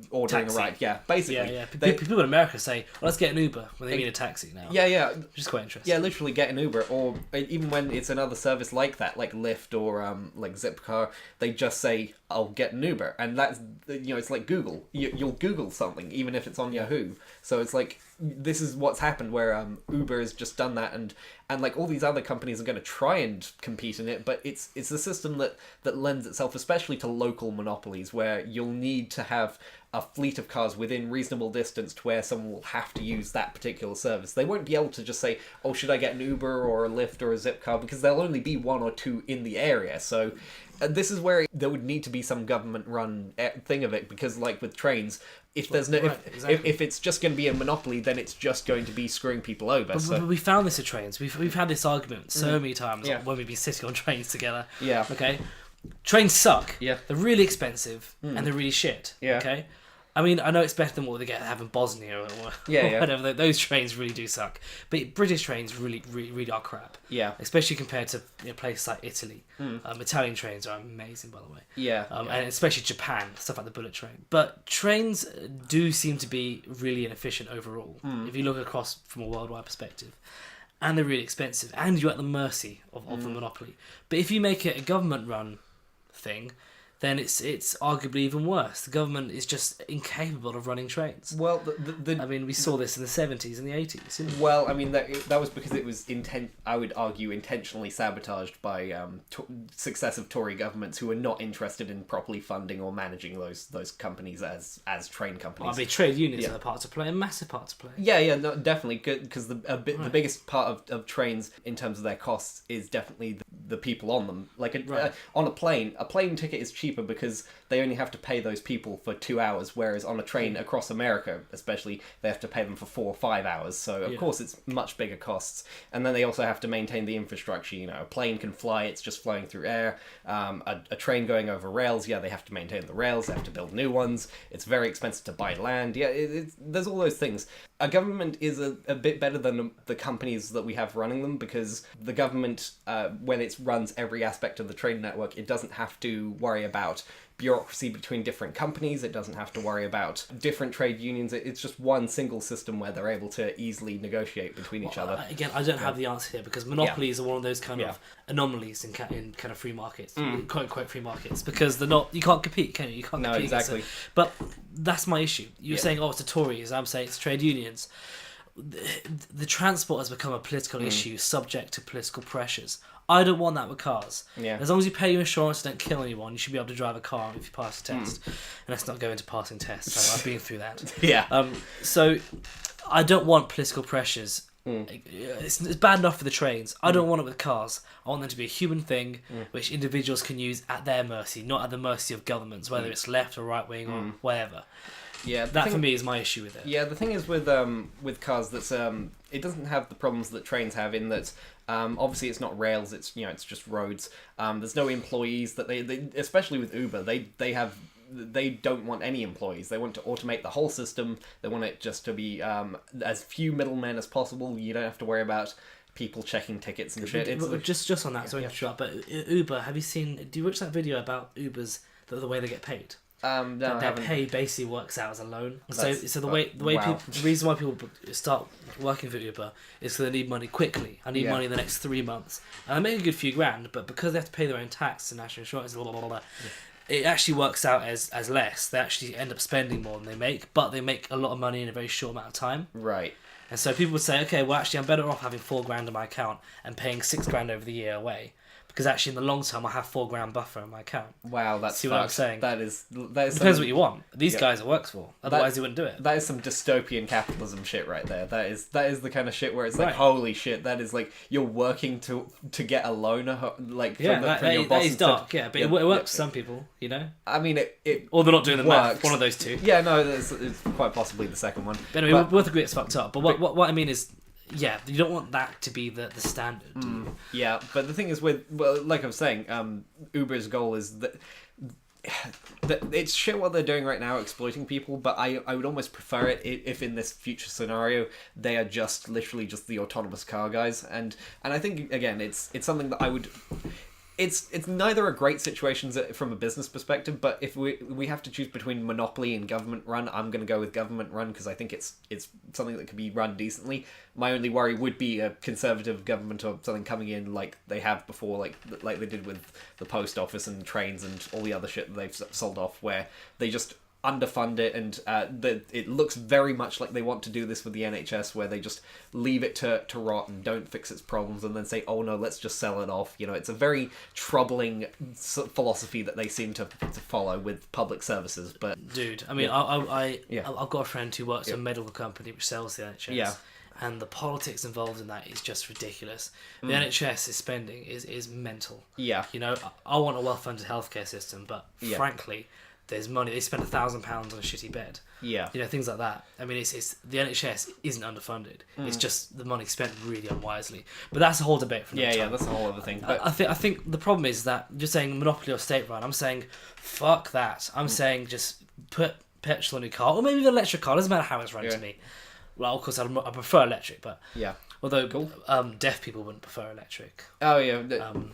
ordering taxi. a ride. Yeah, basically. Yeah. People in America say, well, let's get an Uber when they mean a taxi now. Yeah. Which is quite interesting. Yeah, literally get an Uber, or even when it's another service like that, like Lyft or like Zipcar, they just say, I'll get an Uber. And that's, it's like Google. You'll Google something, even if it's on Yahoo. So it's like, this is what's happened where Uber has just done that, and like all these other companies are going to try and compete in it, but it's a system that lends itself especially to local monopolies, where you'll need to have a fleet of cars within reasonable distance to where someone will have to use that particular service. They won't be able to just say, oh, should I get an Uber or a Lyft or a Zipcar, because there'll only be one or two in the area. So this is where there would need to be some government-run thing of it, because like with trains, if there's no, if it's just going to be a monopoly, then it's just going to be screwing people over. But we found this at trains. We've had this argument so many times when we've been sitting on trains together. Yeah. Okay. Trains suck. Yeah. They're really expensive and they're really shit. Yeah. Okay. I mean, I know it's better than what they have in Bosnia or whatever. Those trains really do suck. But British trains really are crap. Yeah. Especially compared to places like Italy. Italian trains are amazing, by the way. Yeah. And especially Japan, stuff like the bullet train. But trains do seem to be really inefficient overall, if you look across from a worldwide perspective. And they're really expensive. And you're at the mercy of the monopoly. But if you make it a government-run thing, then it's arguably even worse. The government is just incapable of running trains. Well, I mean, we saw this in the 70s and the 80s. Well, I mean, that was because it was I would argue intentionally sabotaged by successive Tory governments who were not interested in properly funding or managing those companies as train companies. Well, I mean, trade unions have a part to play, a massive part to play. Yeah, no, definitely, because the biggest part of trains in terms of their costs is definitely the people on them. Like on a plane ticket is cheaper because they only have to pay those people for 2 hours, whereas on a train across America especially, they have to pay them for 4 or 5 hours. So of course it's much bigger costs. And then they also have to maintain the infrastructure. A plane can fly, it's just flowing through air. A train going over rails, they have to maintain the rails, they have to build new ones. It's very expensive to buy land. There's all those things. A government is a bit better than the companies that we have running them, because the government, when it runs every aspect of the train network, it doesn't have to worry about bureaucracy between different companies. It doesn't have to worry about different trade unions. It's just one single system where they're able to easily negotiate between each other. Again, I don't have the answer here, because monopolies are one of those kind of anomalies in kind of free markets, quote unquote free markets, because they're not. You can't compete, can you? You can't compete. Exactly. But that's my issue. You're saying, it's the Tories. I'm saying it's trade unions. The transport has become a political issue, subject to political pressures. I don't want that with cars. Yeah. As long as you pay your insurance and don't kill anyone, you should be able to drive a car if you pass a test. And let's not go into passing tests. I've been through that. Yeah. So I don't want political pressures. It's bad enough for the trains. I don't want it with cars. I want them to be a human thing which individuals can use at their mercy, not at the mercy of governments, whether it's left or right wing or whatever. Yeah, that for me is my issue with it. Yeah, the thing is with cars, that's it doesn't have the problems that trains have, in that obviously it's not rails, it's it's just roads. There's no employees that they especially with Uber, they don't want any employees. They want to automate the whole system. They want it just to be as few middlemen as possible. You don't have to worry about people checking tickets and shit. Just on that, sorry to interrupt, but Uber, have you seen? Do you watch that video about Uber's the way they get paid? No, their pay basically works out as a loan. So the way people, the reason why people start working for Uber is because they need money quickly. I need money in the next 3 months, and they make a good few grand, but because they have to pay their own tax and national insurance, it actually works out as less. They actually end up spending more than they make, but they make a lot of money in a very short amount of time. Right. And so people would say, okay, well actually I'm better off having 4 grand in my account and paying 6 grand over the year away. Because actually, in the long term, I have 4 grand buffer in my account. Wow, that's See what I'm saying? That is depends what you want. These guys it works for. Otherwise, they wouldn't do it. That is some dystopian capitalism shit right there. That is the kind of shit where it's like, holy shit, that is like you're working to get a loan, like from your boss. That is dark. But it works for some people, I mean, it or they're not doing the works. math. One of those two. Yeah, no, it's quite possibly the second one. But anyway, both agree it's fucked up. But what I mean is. Yeah, you don't want that to be the standard. Yeah, but the thing is like I was saying, Uber's goal is that it's shit what they're doing right now, exploiting people, but I would almost prefer it if in this future scenario they are literally just the autonomous car guys, and I think again it's something that I would. it's neither a great situation from a business perspective, but if we have to choose between monopoly and government run, I'm going to go with government run because I think it's something that can be run decently. My only worry would be a conservative government or something coming in like they have before, like they did with the post office and trains and all the other shit that they've sold off, where they just underfund it, and it looks very much like they want to do this with the NHS, where they just leave it to rot and don't fix its problems, and then say, "Oh no, let's just sell it off." You know, it's a very troubling philosophy that they seem to follow with public services. But dude, I mean, I've got a friend who works at a medical company which sells the NHS. Yeah. And the politics involved in that is just ridiculous. The NHS spending is mental. Yeah. You know, I want a well-funded healthcare system, but frankly, there's money. They spend £1,000 on a shitty bed. Yeah. You know, things like that. I mean, it's the NHS isn't underfunded. It's just the money spent really unwisely. But that's a whole debate for another time. Yeah, that's a whole other thing. But I think the problem is that you're saying monopoly or state run. I'm saying fuck that. I'm saying just put petrol in your car, or maybe an electric car. Doesn't matter how it's run to me. Well, of course, I prefer electric, but yeah. Although deaf people wouldn't prefer electric. Oh yeah.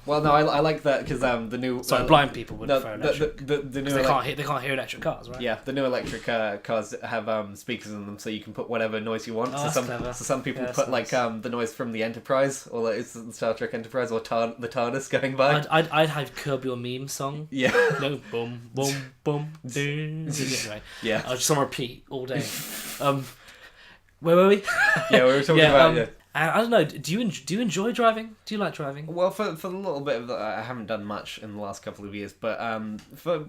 Well, no, I like that because the new blind people would prefer electric. The new they can't hear electric cars, right? Yeah, the new electric cars have speakers in them, so you can put whatever noise you want. Oh, so some people put nice. Like the noise from the Enterprise, or like, it's the Star Trek Enterprise, or the TARDIS going by. I'd have Curb Your Meme song. Yeah. No, boom, boom, boom, boom. Anyway, yeah. I was just on repeat all day. Where were we? Yeah, we were talking about I don't know. Do you enjoy driving? Do you like driving? Well, for the little bit of that, I haven't done much in the last couple of years, but I enjoy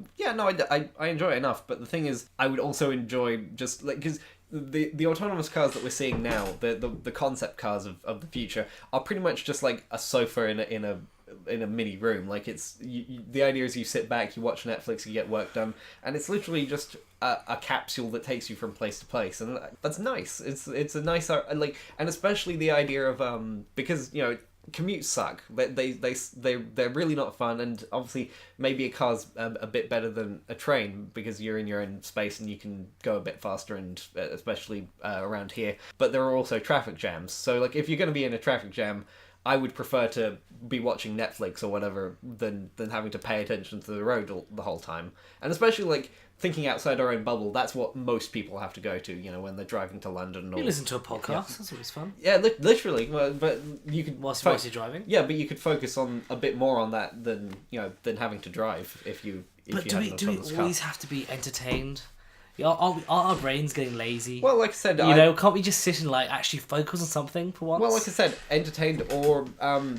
it enough. But the thing is, I would also enjoy just like because the autonomous cars that we're seeing now, the concept cars of the future, are pretty much just like a sofa in a mini room. Like it's the idea is you sit back, you watch Netflix, you get work done, and it's literally just a capsule that takes you from place to place, and that's nice. It's a nice like, and especially the idea of because you know commutes suck. They're really not fun, and obviously maybe a car's a bit better than a train because you're in your own space and you can go a bit faster, and especially around here. But there are also traffic jams, so like if you're going to be in a traffic jam, I would prefer to be watching Netflix or whatever than having to pay attention to the road the whole time. And especially like thinking outside our own bubble, that's what most people have to go to, you know, when they're driving to London. You listen to a podcast, that's always fun. Yeah, literally, but you could... Whilst you're driving? Yeah, but you could focus on a bit more on that than having to drive if you have an autonomous car. Do we always have to be entertained? Are our brains getting lazy? Well, like I said... can't we just sit and like actually focus on something for once? Well, like I said, entertained or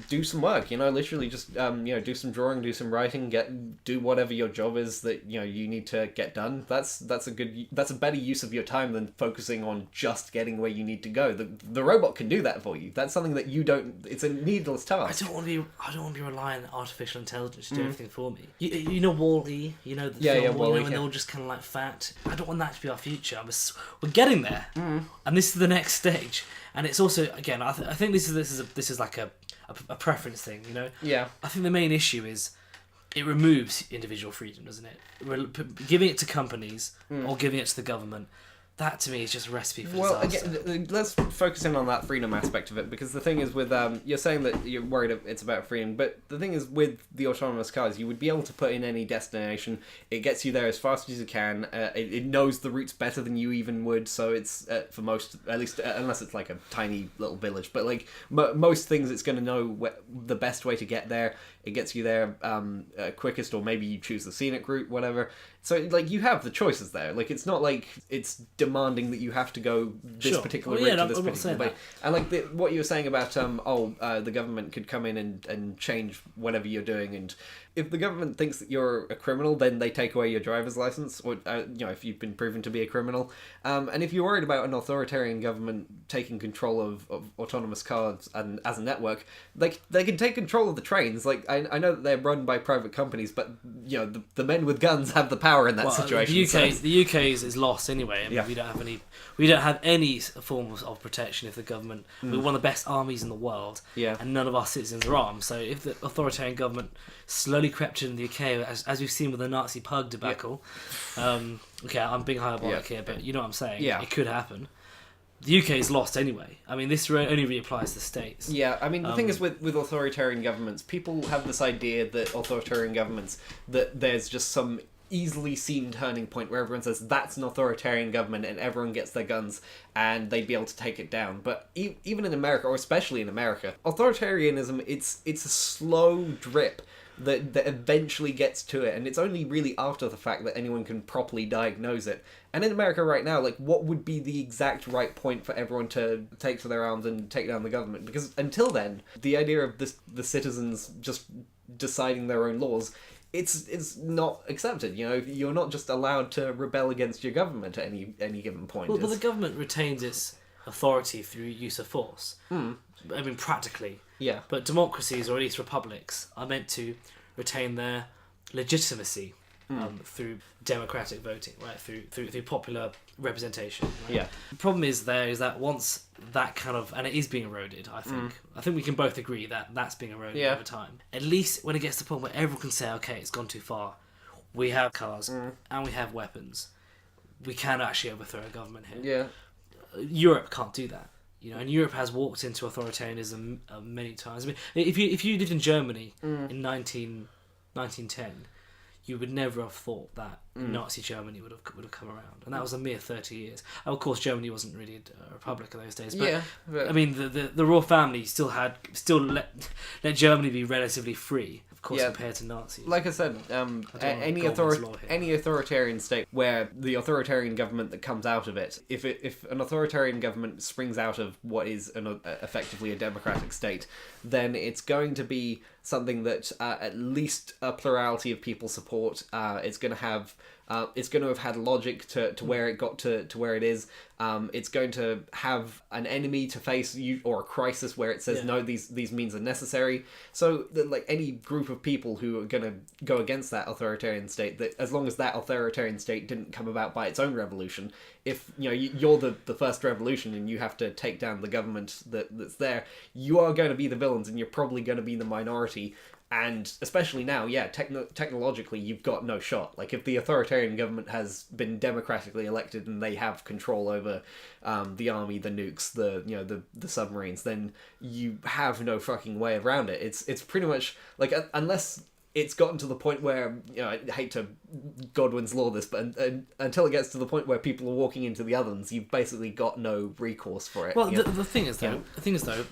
do some work, literally just, do some drawing, do some writing, do whatever your job is that, you need to get done. That's a better use of your time than focusing on just getting where you need to go. The robot can do that for you. That's something that you don't... It's a needless task. I don't want to be relying on artificial intelligence to do everything for me. You know WALL-E? You know the film WALL-E, when they're all just kind of like fat? I don't want that to be our future. We're getting there, and this is the next stage. And it's also, again, I think this is like a preference thing, Yeah. I think the main issue is it removes individual freedom, doesn't it? Giving it to companies or giving it to the government. That to me is just a recipe for disaster. Again, let's focus in on that freedom aspect of it, because the thing is with you're saying that you're worried it's about freedom, but the thing is with the autonomous cars, you would be able to put in any destination. It gets you there as fast as you can. It knows the routes better than you even would, so it's for most, at least unless it's like a tiny little village, but like most things, it's going to know the best way to get there. It gets you there quickest, or maybe you choose the scenic route, whatever. So, like, you have the choices there. Like, it's not like it's demanding that you have to go this particular route to this particular way. And, like, what you were saying about, the government could come in and change whatever you're doing. And if the government thinks that you're a criminal, then they take away your driver's license, or, if you've been proven to be a criminal. And if you're worried about an authoritarian government taking control of autonomous cars and as a network, like, they can take control of the trains. Like, I know that they're run by private companies, but, the men with guns have the power in that situation. The UK is lost anyway. I mean, we don't have any form of protection if the government. We're one of the best armies in the world, and none of our citizens are armed. So if the authoritarian government slowly crept in the UK, as we've seen with the Nazi pug debacle, okay, I'm being hyperbolic here, but you know what I'm saying. Yeah. It could happen. the UK's lost anyway. I mean, this only really applies to the States. Yeah, I mean, the thing is with authoritarian governments, people have this idea that authoritarian governments, that there's just some easily seen turning point where everyone says that's an authoritarian government and everyone gets their guns and they'd be able to take it down. But even in America, or especially in America, authoritarianism, it's a slow drip that eventually gets to it, and it's only really after the fact that anyone can properly diagnose it. And in America right now, like, what would be the exact right point for everyone to take to their arms and take down the government? Because until then, the idea of the citizens just deciding their own laws, it's not accepted. You know, you're not just allowed to rebel against your government at any given point. Well, the government retains its authority through use of force. I mean, practically. Yeah. But democracies, or at least republics, are meant to retain their legitimacy through democratic voting, right? Through popular representation. Right? Yeah. The problem is that once that kind of, and it is being eroded, I think we can both agree that that's being eroded over time. At least when it gets to the point where everyone can say, okay, it's gone too far. We have cars and we have weapons. We can actually overthrow a government here. Yeah. Europe can't do that. You know, and Europe has walked into authoritarianism many times. I mean, if you lived in Germany in 1910, you would never have thought that Nazi Germany would have come around, and that was a mere 30 years. Of course, Germany wasn't really a republic in those days, but I mean, the royal family still let Germany be relatively free. Of course, compared to Nazis. Like I said, any authoritarian state where the authoritarian government that comes out of it, if an authoritarian government springs out of what is effectively a democratic state, then it's going to be something that at least a plurality of people support. It's going to have had logic to where it got to where it is. It's going to have an enemy to face, or a crisis where it says no, these means are necessary. So like any group of people who are going to go against that authoritarian state, that as long as that authoritarian state didn't come about by its own revolution, if you're the first revolution and you have to take down the government that's there, you are going to be the villains and you're probably going to be the minority. And especially now, technologically, you've got no shot. Like, if the authoritarian government has been democratically elected and they have control over the army, the nukes, the submarines, then you have no fucking way around it. It's pretty much like, unless it's gotten to the point where, I hate to Godwin's law this, but until it gets to the point where people are walking into the ovens, you've basically got no recourse for it. Well, the thing is though,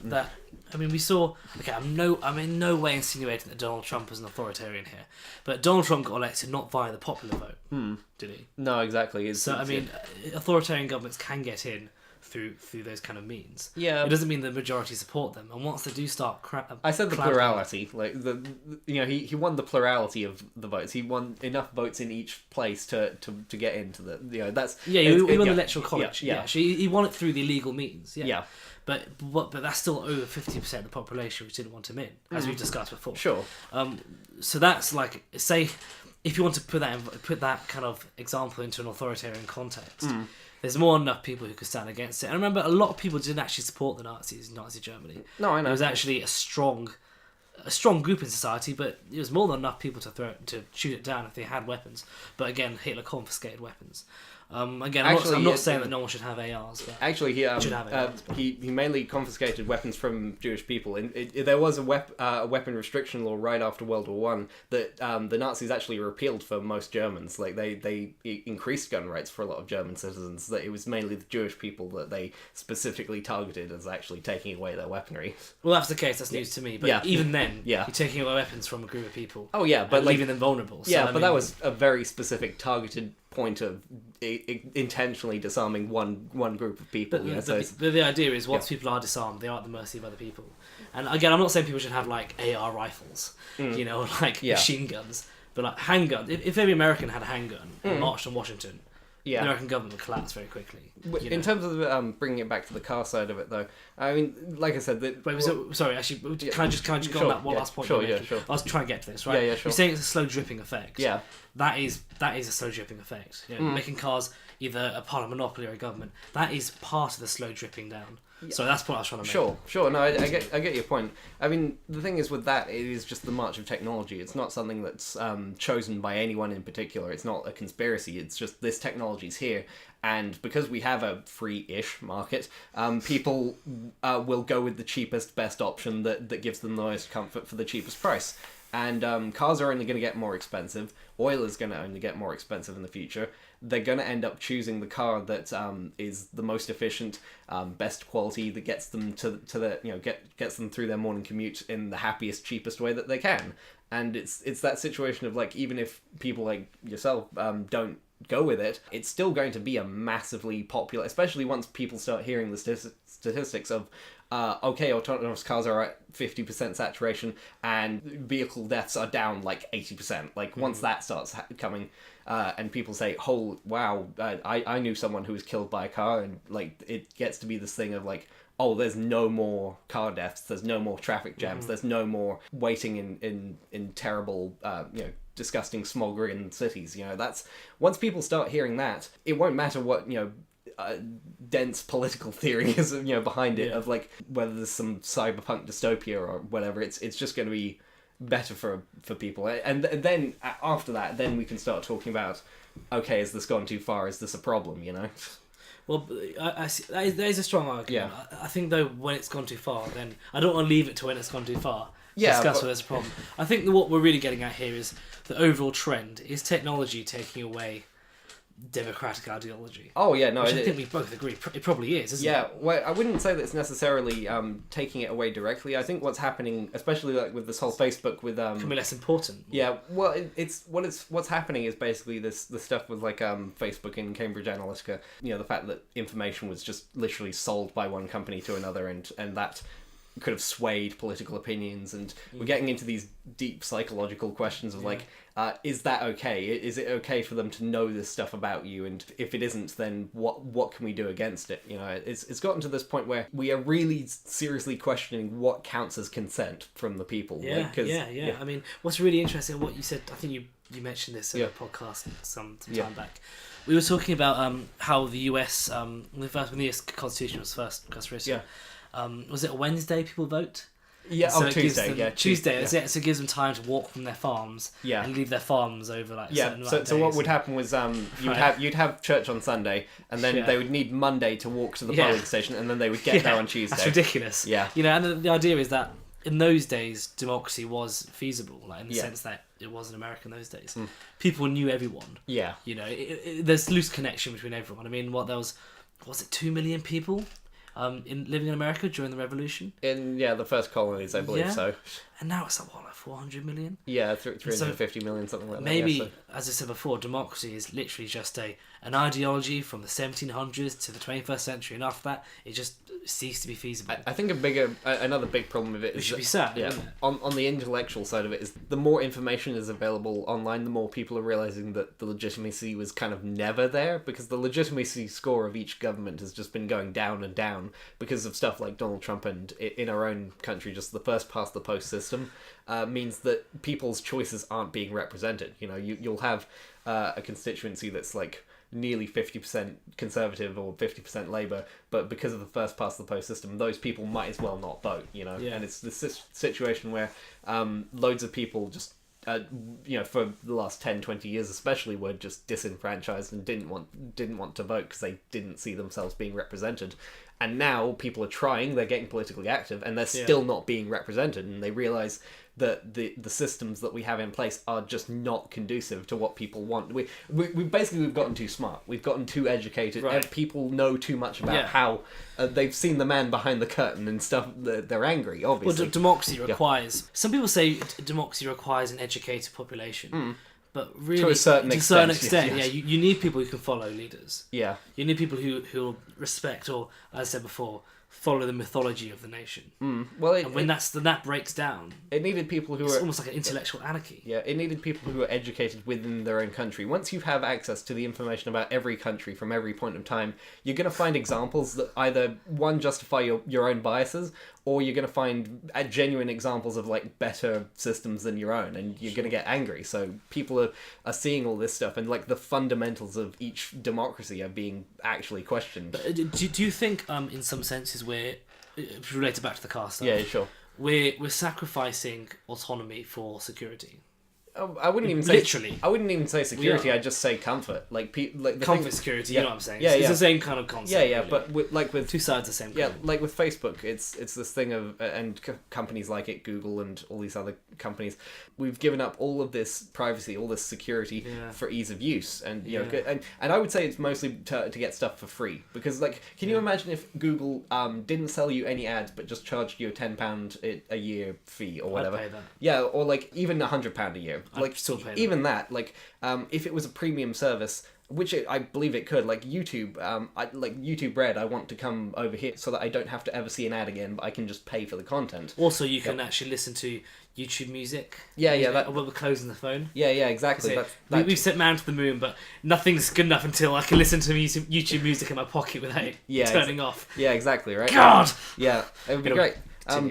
that, I mean, we saw. Okay, I'm in no way insinuating that Donald Trump is an authoritarian here, but Donald Trump got elected not via the popular vote, did he? No, exactly. Authoritarian governments can get in through those kind of means. Yeah, it doesn't mean the majority support them, and once they do start I said the plurality, like he won the plurality of the votes. He won enough votes in each place to get into the that's he won the electoral college. Yeah. He won it through the legal means. Yeah. But that's still over 50% of the population which didn't want him in, as we've discussed before. Sure. So that's like, say, if you want to put that kind of example into an authoritarian context, there's more than enough people who could stand against it. And remember, a lot of people didn't actually support the Nazis in Nazi Germany. No, I know. It was actually a strong group in society, but it was more than enough people to shoot it down if they had weapons. But again, Hitler confiscated weapons. Again, I'm not saying that no one should have ARs. But actually, he mainly confiscated weapons from Jewish people. There was a weapon restriction law right after World War One that the Nazis actually repealed for most Germans. Like they increased gun rights for a lot of German citizens. That it was mainly the Jewish people that they specifically targeted as actually taking away their weaponry. Well, that's the case. That's news to me. But even then, you're taking away weapons from a group of people. Oh yeah, but leaving them vulnerable. So, yeah, but that was a very specific targeted point of intentionally disarming one group of people. But the idea is, once people are disarmed, they are at the mercy of other people. And again, I'm not saying people should have like AR rifles, machine guns, but like handguns. If every American had a handgun and marched on Washington, the American government would collapse very quickly. In terms of bringing it back to the car side of it, though, I mean, like I said, sorry, actually, can I just go on that one last point? Sure, sure. I was trying to get to this, right? Yeah, sure. You're saying it's a slow dripping effect. Yeah. That is a slow dripping effect. Making cars either a part of a monopoly or a government. That is part of the slow dripping down. So that's what I was trying to make. Sure. No, I get your point. I mean, the thing is with that, it is just the march of technology. It's not something that's chosen by anyone in particular. It's not a conspiracy. It's just this technology's here, and because we have a free-ish market, people will go with the cheapest, best option that gives them the most comfort for the cheapest price. And cars are only going to get more expensive. Oil is going to only get more expensive in the future. They're going to end up choosing the car that is the most efficient, best quality, that gets them to the gets them through their morning commute in the happiest, cheapest way that they can. And it's that situation of like, even if people like yourself don't go with it, it's still going to be a massively popular, especially once people start hearing the statistics of okay, autonomous cars are at 50% saturation and vehicle deaths are down like 80%. Like once that starts coming, and people say, "Oh, wow, I knew someone who was killed by a car," and like it gets to be this thing of like, oh, there's no more car deaths, there's no more traffic jams, there's no more waiting in terrible, disgusting smog-ridden cities. That's once people start hearing that, it won't matter what dense political theory is behind it, of like whether there's some cyberpunk dystopia or whatever. It's just going to be better for people, and then after that, then we can start talking about, okay, has this gone too far? Is this a problem? Well, I see, that is a strong argument. Yeah. I think though, when it's gone too far, then I don't want to leave it to when it's gone too far. Yeah, Discuss whether there's a problem. I think that what we're really getting at here is the overall trend is technology taking away democratic ideology. Oh yeah, no, which I think we both agree it probably is, isn't it? Yeah, well, I wouldn't say that it's necessarily taking it away directly. I think what's happening, especially like with this whole Facebook with can be less important. Yeah, well, what's happening is basically the stuff with like Facebook and Cambridge Analytica. The fact that information was just literally sold by one company to another, and that could have swayed political opinions, and we're getting into these deep psychological questions of like, is that okay? Is it okay for them to know this stuff about you? And if it isn't, then what can we do against it? It's gotten to this point where we are really seriously questioning what counts as consent from the people. Yeah. I mean, what's really interesting, what you said, I think you mentioned this in a podcast some time back. We were talking about how the US, when the US Constitution was first written, was it a Wednesday people vote? Yeah, so Tuesday. Tuesday. So it gives them time to walk from their farms and leave their farms over like a certain amount of days. So what would happen was you'd have church on Sunday, and then they would need Monday to walk to the polling station, and then they would get there on Tuesday. That's ridiculous. Yeah. And the idea is that in those days democracy was feasible, like in the sense that it was in America in those days. People knew everyone. Yeah. There's loose connection between everyone. I mean, was it 2 million people? Living in America during the Revolution. In the first colonies, I believe so. And now it's like 400 million? Yeah, 350 million, something like that. Maybe, as I said before, democracy is literally just an ideology from the 1700s to the 21st century, and after that, it just ceased to be feasible. I think another big problem with it is should be sad. Yeah, on the intellectual side of it is the more information is available online, the more people are realizing that the legitimacy was kind of never there, because the legitimacy score of each government has just been going down and down because of stuff like Donald Trump, and in our own country, just the first past the post system means that people's choices aren't being represented. You'll have a constituency that's like nearly 50% Conservative or 50% Labour, but because of the first past the post system, those people might as well not vote. And it's this situation where loads of people just for the last 10-20 years especially were just disenfranchised and didn't want to vote because they didn't see themselves being represented. And now people are trying, they're getting politically active, and they're still not being represented, and they realise that the systems that we have in place are just not conducive to what people want. We've gotten too smart. We've gotten too educated. Right. People know too much about how they've seen the man behind the curtain and stuff. They're angry, obviously. Well, democracy requires... Some people say democracy requires an educated population. But really, to a certain extent, yes. You need people who can follow leaders. Yeah. You need people who respect, or, as I said before, follow the mythology of the nation. Well, when that breaks down, it needed people who it's are almost like an intellectual anarchy. Yeah, it needed people who are educated within their own country. Once you have access to the information about every country from every point of time, you're going to find examples that either one justify your own biases, or you're going to find genuine examples of like better systems than your own, and you're going to get angry. So people are seeing all this stuff, and like the fundamentals of each democracy are being actually questioned. But do you think, in some senses, is related back to the car stuff. Yeah, sure. We're sacrificing autonomy for security. I wouldn't even say literally. I wouldn't even say security. I'd just say comfort. Like the Comfort, security. Yeah. You know what I'm saying? Yeah, It's the same kind of concept. Yeah, really. but with two sides of the same coin. Yeah, like with Facebook, it's this thing of and companies like it, Google and all these other companies, we've given up all of this privacy, all this security for ease of use, and you know, and I would say it's mostly to get stuff for free, because like, can you imagine if Google didn't sell you any ads but just charged you a £10 a year fee or whatever? I'd pay that. Yeah, or like even £100 a year. Like I'd still pay that. Even that, like if it was a premium service, which I believe it could, like YouTube, like YouTube Red, I want to come over here so that I don't have to ever see an ad again, but I can just pay for the content. Also, you can actually listen to YouTube music. Yeah. When we're closing the phone. Yeah, exactly. We've sent man to the moon, but nothing's good enough until I can listen to YouTube music in my pocket without it turning off. Yeah, exactly, right? God! Yeah, it would be great.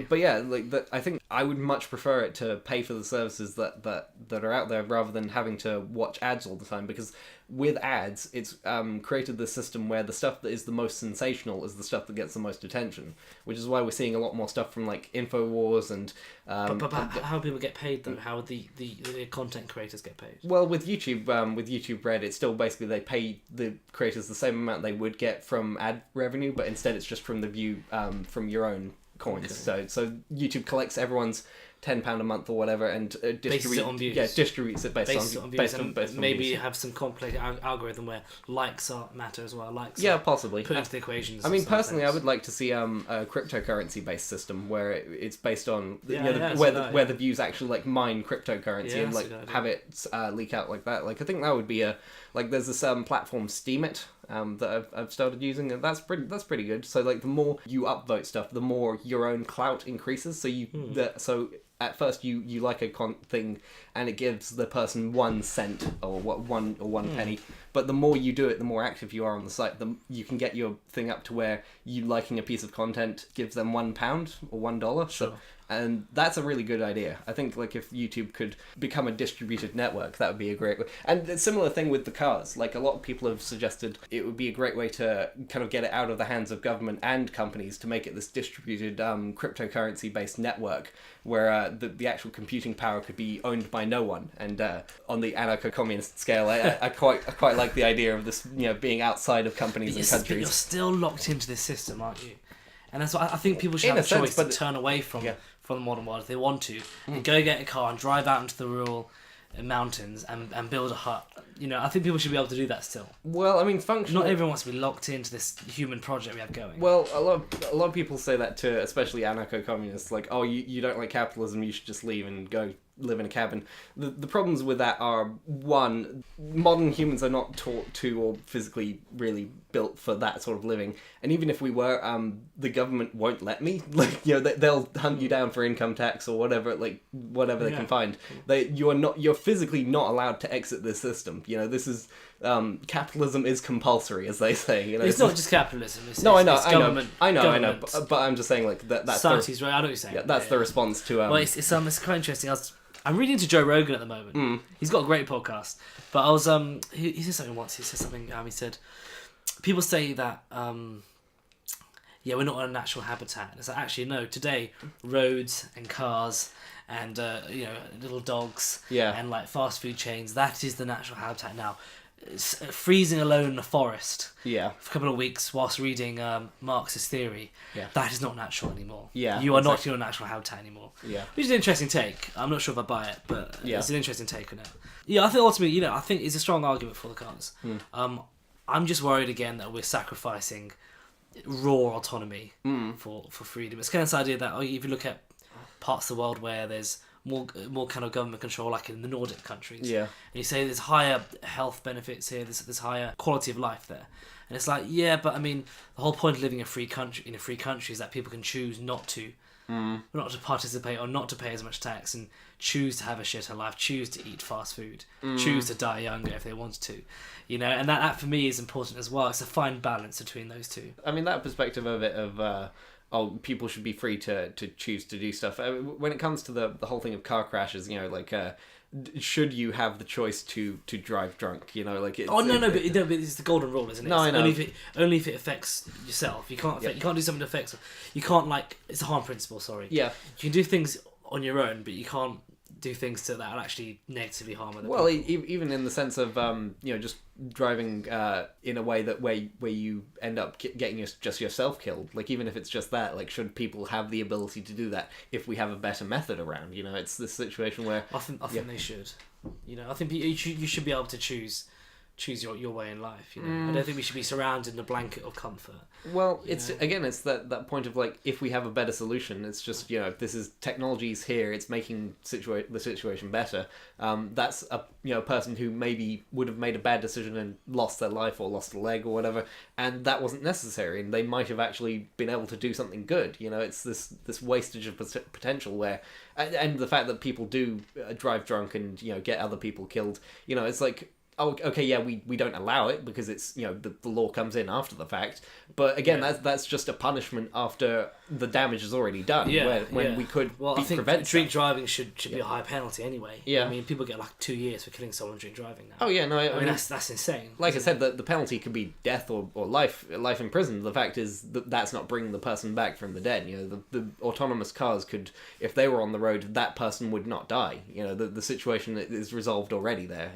But yeah, like I think I would much prefer it to pay for the services that are out there rather than having to watch ads all the time, because with ads, it's created this system where the stuff that is the most sensational is the stuff that gets the most attention, which is why we're seeing a lot more stuff from like InfoWars and... But how do people get paid though? How the content creators get paid? Well, with YouTube Red, it's still basically they pay the creators the same amount they would get from ad revenue, but instead it's just from the view from your own coins. Okay. So YouTube collects everyone's £10 a month or whatever and distributes it on views. Yeah, distributes it based on views. Based on maybe views. Have some complex algorithm where likes matter as well. Likes possibly put into the equations. I mean, personally, I would like to see a cryptocurrency based system where it's based on where the views actually like mine cryptocurrency and like have it leak out like that. Like I think that would be there's this platform Steemit that I've started using, and that's pretty good. So like the more you upvote stuff, the more your own clout increases. So at first you like a thing and it gives the person 1 cent or one penny, but the more you do it, the more active you are on the site, you can get your thing up to where you liking a piece of content gives them £1 or $1. Sure. And that's a really good idea. I think like if YouTube could become a distributed network, that would be a great way. And a similar thing with the cars. Like a lot of people have suggested it would be a great way to kind of get it out of the hands of government and companies to make it this distributed cryptocurrency-based network where the actual computing power could be owned by no one. And on the anarcho-communist scale, I quite like the idea of this, being outside of companies and countries. But you're still locked into this system, aren't you? And that's what I think people should have a choice to turn away from the modern world if they want to, and go get a car and drive out into the rural mountains and build a hut. I think people should be able to do that still. Well, I mean, functional... Not everyone wants to be locked into this human project we have going. Well, a lot of people say that to, especially anarcho-communists, like, oh, you don't like capitalism, you should just leave and go live in a cabin. The problems with that are, one, modern humans are not taught to or physically really built for that sort of living. And even if we were, the government won't let me. Like, they'll hunt you down for income tax or whatever they can find. You're physically not allowed to exit this system. This is capitalism is compulsory, as they say. It's not just capitalism. It's government. I know. But I'm just saying, like that's society's right. I know what you're saying. Yeah, that's the response to. Well, it's quite interesting. I'm reading to Joe Rogan at the moment. He's got a great podcast. But I was he said something once. He said people say that we're not in a natural habitat. It's like, actually no. Today, roads and cars and little dogs and like fast food chains, that is the natural habitat now. Freezing alone in a forest for a couple of weeks whilst reading Marxist theory, that is not natural anymore. You are not in your natural habitat anymore. Which is an interesting take. I'm not sure if I buy it, but it's an interesting take on it. I think ultimately, I think it's a strong argument for the cars. I'm just worried again that we're sacrificing raw autonomy for freedom. It's kind of this idea that if you look at parts of the world where there's more kind of government control, like in the Nordic countries. And you say there's higher health benefits here, there's higher quality of life there. And it's like, but I mean, the whole point of living in a free country is that people can choose not to participate or not to pay as much tax and choose to have a shitter life, choose to eat fast food, choose to die younger if they wanted to. And that for me is important as well. It's a fine balance between those two. I mean, that perspective of it people should be free to choose to do stuff. When it comes to the whole thing of car crashes, should you have the choice to drive drunk? You know, like it's, but it's the golden rule, isn't it? No, I know. Only if it affects yourself. You can't you can't do something that affects. You can't it's a harm principle. Sorry. Yeah. You can do things on your own, but you can't do things that will actually negatively harm other people. Even in the sense of just driving in a way that where you end up getting just yourself killed. Like, even if it's just that, like, should people have the ability to do that if we have a better method around? You know, it's this situation where I think they should. You know, I think you should be able to choose your way in life. You know, I don't think we should be surrounded in a blanket of comfort. Well, it's that point of, like, if we have a better solution, it's just, this is technology's here, it's making the situation better. That's a person who maybe would have made a bad decision and lost their life or lost a leg or whatever, and that wasn't necessary, and they might have actually been able to do something good. You know, it's this wastage of potential where, and the fact that people do drive drunk and get other people killed. It's like, oh, okay, yeah, we don't allow it because it's, the law comes in after the fact. But again, that's just a punishment after the damage is already done. Yeah, when we could I think prevent drink driving should be a high penalty anyway. Yeah. I mean, people get like 2 years for killing someone drink driving now. Oh yeah, no, I mean that's insane. Like I said, the penalty could be death or life in prison. The fact is that's not bringing the person back from the dead. The autonomous cars could, if they were on the road, that person would not die. The situation is resolved already there.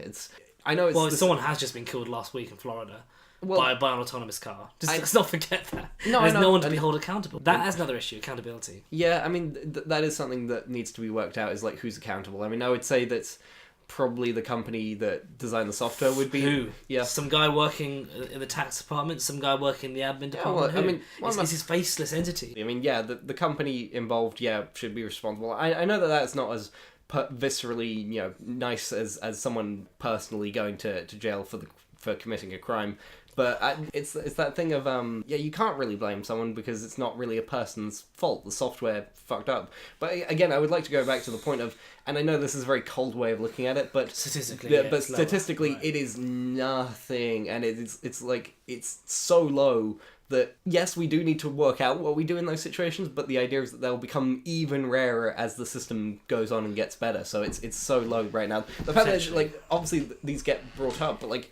I know it's... someone has just been killed last week in Florida by an autonomous car. Let's not forget that. No, There's no one to be held accountable. That's another issue, accountability. Yeah, I mean, that is something that needs to be worked out, is like, who's accountable. I mean, I would say that's probably the company that designed the software would be... Who? Yeah. Some guy working in the tax department, some guy working in the admin department. It's his faceless entity. I mean, yeah, the company involved, should be responsible. I know that's not as viscerally, nice as someone personally going to jail for committing a crime, but it's that thing of you can't really blame someone because it's not really a person's fault. The software fucked up. But again, I would like to go back to the point of, and I know this is a very cold way of looking at it, but statistically, it is nothing, and it's so low that, yes, we do need to work out what we do in those situations, but the idea is that they'll become even rarer as the system goes on and gets better. So it's so low right now. The fact that, like, obviously these get brought up, but, like,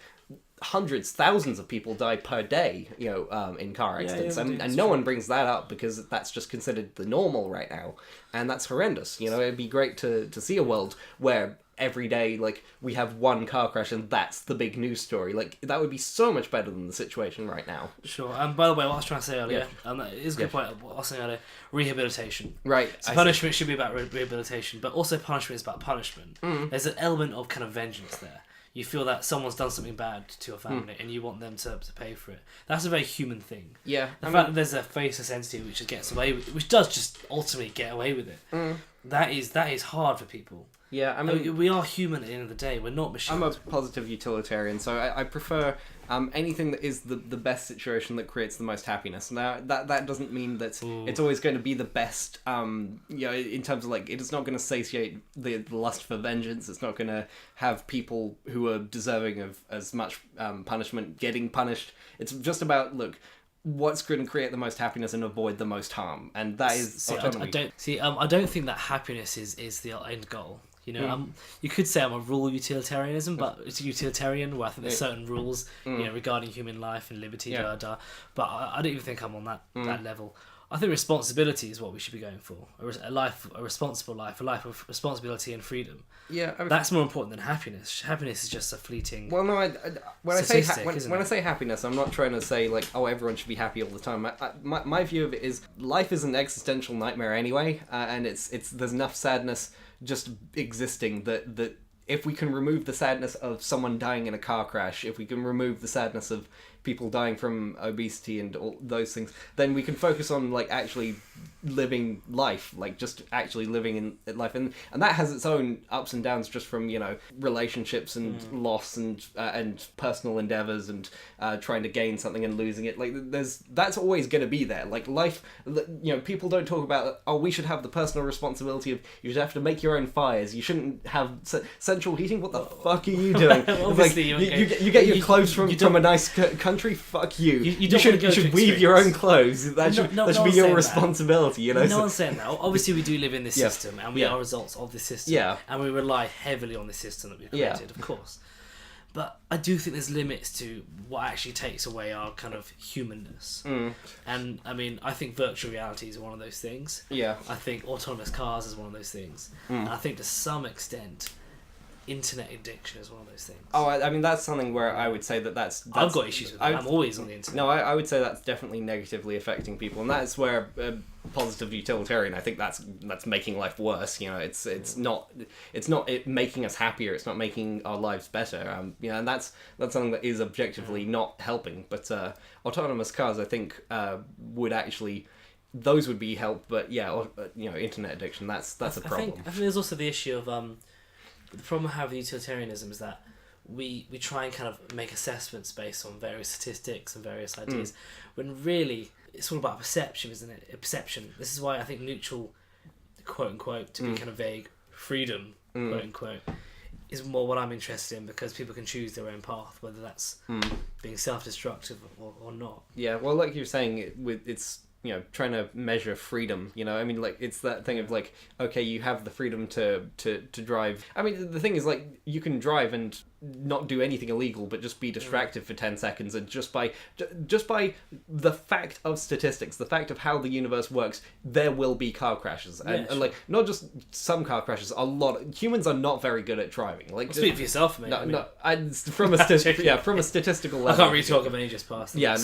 hundreds, thousands of people die per day, in car accidents, and no one brings that up because that's just considered the normal right now, and that's horrendous. It'd be great to see a world where every day, like, we have one car crash and that's the big news story. Like, that would be so much better than the situation right now. Sure. And by the way, what I was trying to say earlier, it is a good point. What I was saying earlier, rehabilitation. Right. So punishment should be about rehabilitation, but also punishment is about punishment. There's an element of kind of vengeance there. You feel that someone's done something bad to your family and you want them to pay for it. That's a very human thing. Yeah. The fact that there's a faceless entity which gets away with, which does just ultimately get away with it, that is hard for people. Yeah, I mean, we are human at the end of the day. We're not machines. I'm a positive utilitarian, so I prefer anything that is the best situation that creates the most happiness. Now, that doesn't mean that it's always going to be the best, in terms of, like, it's not going to satiate the lust for vengeance. It's not going to have people who are deserving of as much punishment getting punished. It's just about, look, what's going to create the most happiness and avoid the most harm, and that is autonomy. I don't think that happiness is the end goal. You could say I'm a rule utilitarianism, but it's utilitarian where I think there's certain rules, regarding human life and liberty, but I don't even think I'm on that level. I think responsibility is what we should be going for. A responsible life, a life of responsibility and freedom. Yeah, that's more important than happiness. Happiness is just a fleeting. Well, no, when I say happiness, I'm not trying to say, like, oh, everyone should be happy all the time. My view of it is life is an existential nightmare anyway, and there's enough sadness just existing that if we can remove the sadness of someone dying in a car crash, if we can remove the sadness of people dying from obesity and all those things, then we can focus on, like, actually living life, like, just actually living in life, and that has its own ups and downs, just from relationships and loss and personal endeavors and trying to gain something and losing it. Like, that's always going to be there. Like, life, people don't talk about, oh, we should have the personal responsibility of, you should have to make your own fires, you shouldn't have central heating. What the fuck are you doing? Obviously, like, you get your clothes from a nice country country, fuck you. You should weave your own clothes. That should be your responsibility, you know? No one's saying that. Obviously, we do live in this system, and we are results of this system. Yeah. And we rely heavily on the system that we've created, of course. But I do think there's limits to what actually takes away our kind of humanness. And, I mean, I think virtual reality is one of those things. Yeah. I think autonomous cars is one of those things. And I think to some extent, internet addiction is one of those things. Oh, I mean, that's something where I would say that's I've got issues with that. I'm always on the internet. No, I would say that's definitely negatively affecting people, and that's where positive utilitarian. I think that's making life worse. You know, it's not it making us happier. It's not making our lives better. You know, and that's something that is objectively not helping. But autonomous cars, I think, would actually. Those would be helped, but yeah, you know, internet addiction. That's a problem. I think there's also the issue of the problem I have with utilitarianism is that we try and kind of make assessments based on various statistics and various ideas, when really it's all about perception, isn't it? A perception. This is why I think neutral, quote unquote, to be kind of vague, freedom, quote unquote, is more what I'm interested in, because people can choose their own path, whether that's being self-destructive or not. Yeah, well, like you're saying, it's you know, trying to measure freedom, you know, I mean, like, it's that thing of, like, okay, you have the freedom to drive. I mean, the thing is, like, you can drive and not do anything illegal, but just be distracted for 10 seconds, and just by the fact of statistics, the fact of how the universe works, there will be car crashes. And like, not just some car crashes, a lot. Humans are not very good at driving. Like, speak for yourself, mate. From a statistical level. I can't really talk of any just past. Yeah,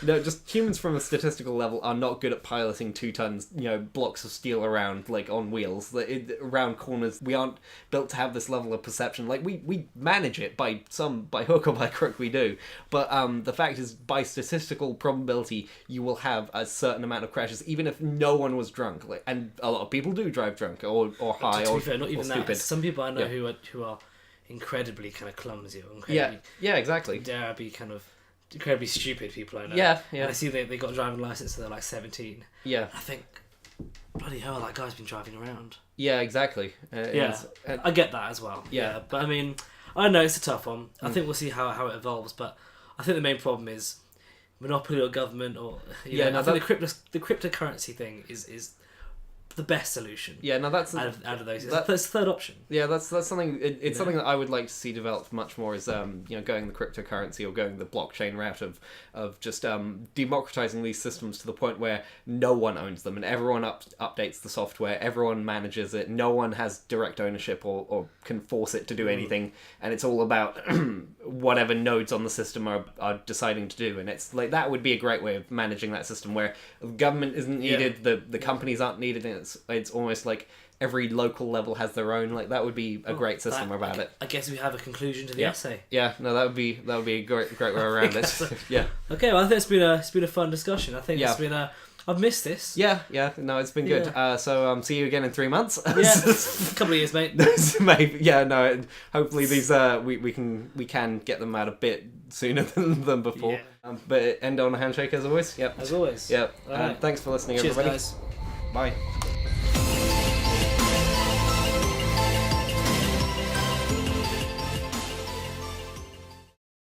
no, just humans from a statistical level are not good at piloting 2 tons, you know, blocks of steel around, like, on wheels, around corners. We aren't built to have this level of perception. Like, we manage it by hook or by crook, we do, but the fact is, by statistical probability, you will have a certain amount of crashes, even if no one was drunk. Like, and a lot of people do drive drunk or high, to be fair, not even stupid. That. Some people I know who are incredibly kind of clumsy or incredibly, exactly. Dare I be kind of incredibly stupid people I know. Yeah. And I see they got a driving license and they're like 17. Yeah. I think, bloody hell, that guy's been driving around. Yeah, exactly. I get that as well. Yeah, but I mean, I know it's a tough one. I think we'll see how it evolves, but I think the main problem is monopoly or government, or I think the cryptocurrency thing is the best solution. Yeah, no, that's out of those. That's the third option. Yeah, that's something. It's something that I would like to see developed much more. Is going the cryptocurrency or going the blockchain route of just democratizing these systems to the point where no one owns them and everyone updates the software, everyone manages it, no one has direct ownership or can force it to do anything, and it's all about whatever nodes on the system are deciding to do. And it's like, that would be a great way of managing that system, where the government isn't needed, the companies aren't needed, and it's almost like every local level has their own. Like, that would be a great system about it. I guess we have a conclusion to the essay. Yeah, no, that would be a great way around it. Yeah. Okay, well, I think it's been a fun discussion. I think it's been I've missed this. Yeah, no, it's been good. So see you again in 3 months. Yeah, a couple of years, mate. Maybe, yeah, no. Hopefully these we can get them out a bit sooner than before. Yeah. But end on a handshake as always. Yep. As always. Yep. Right. Thanks for listening, Cheers, everybody. Guys. Bye.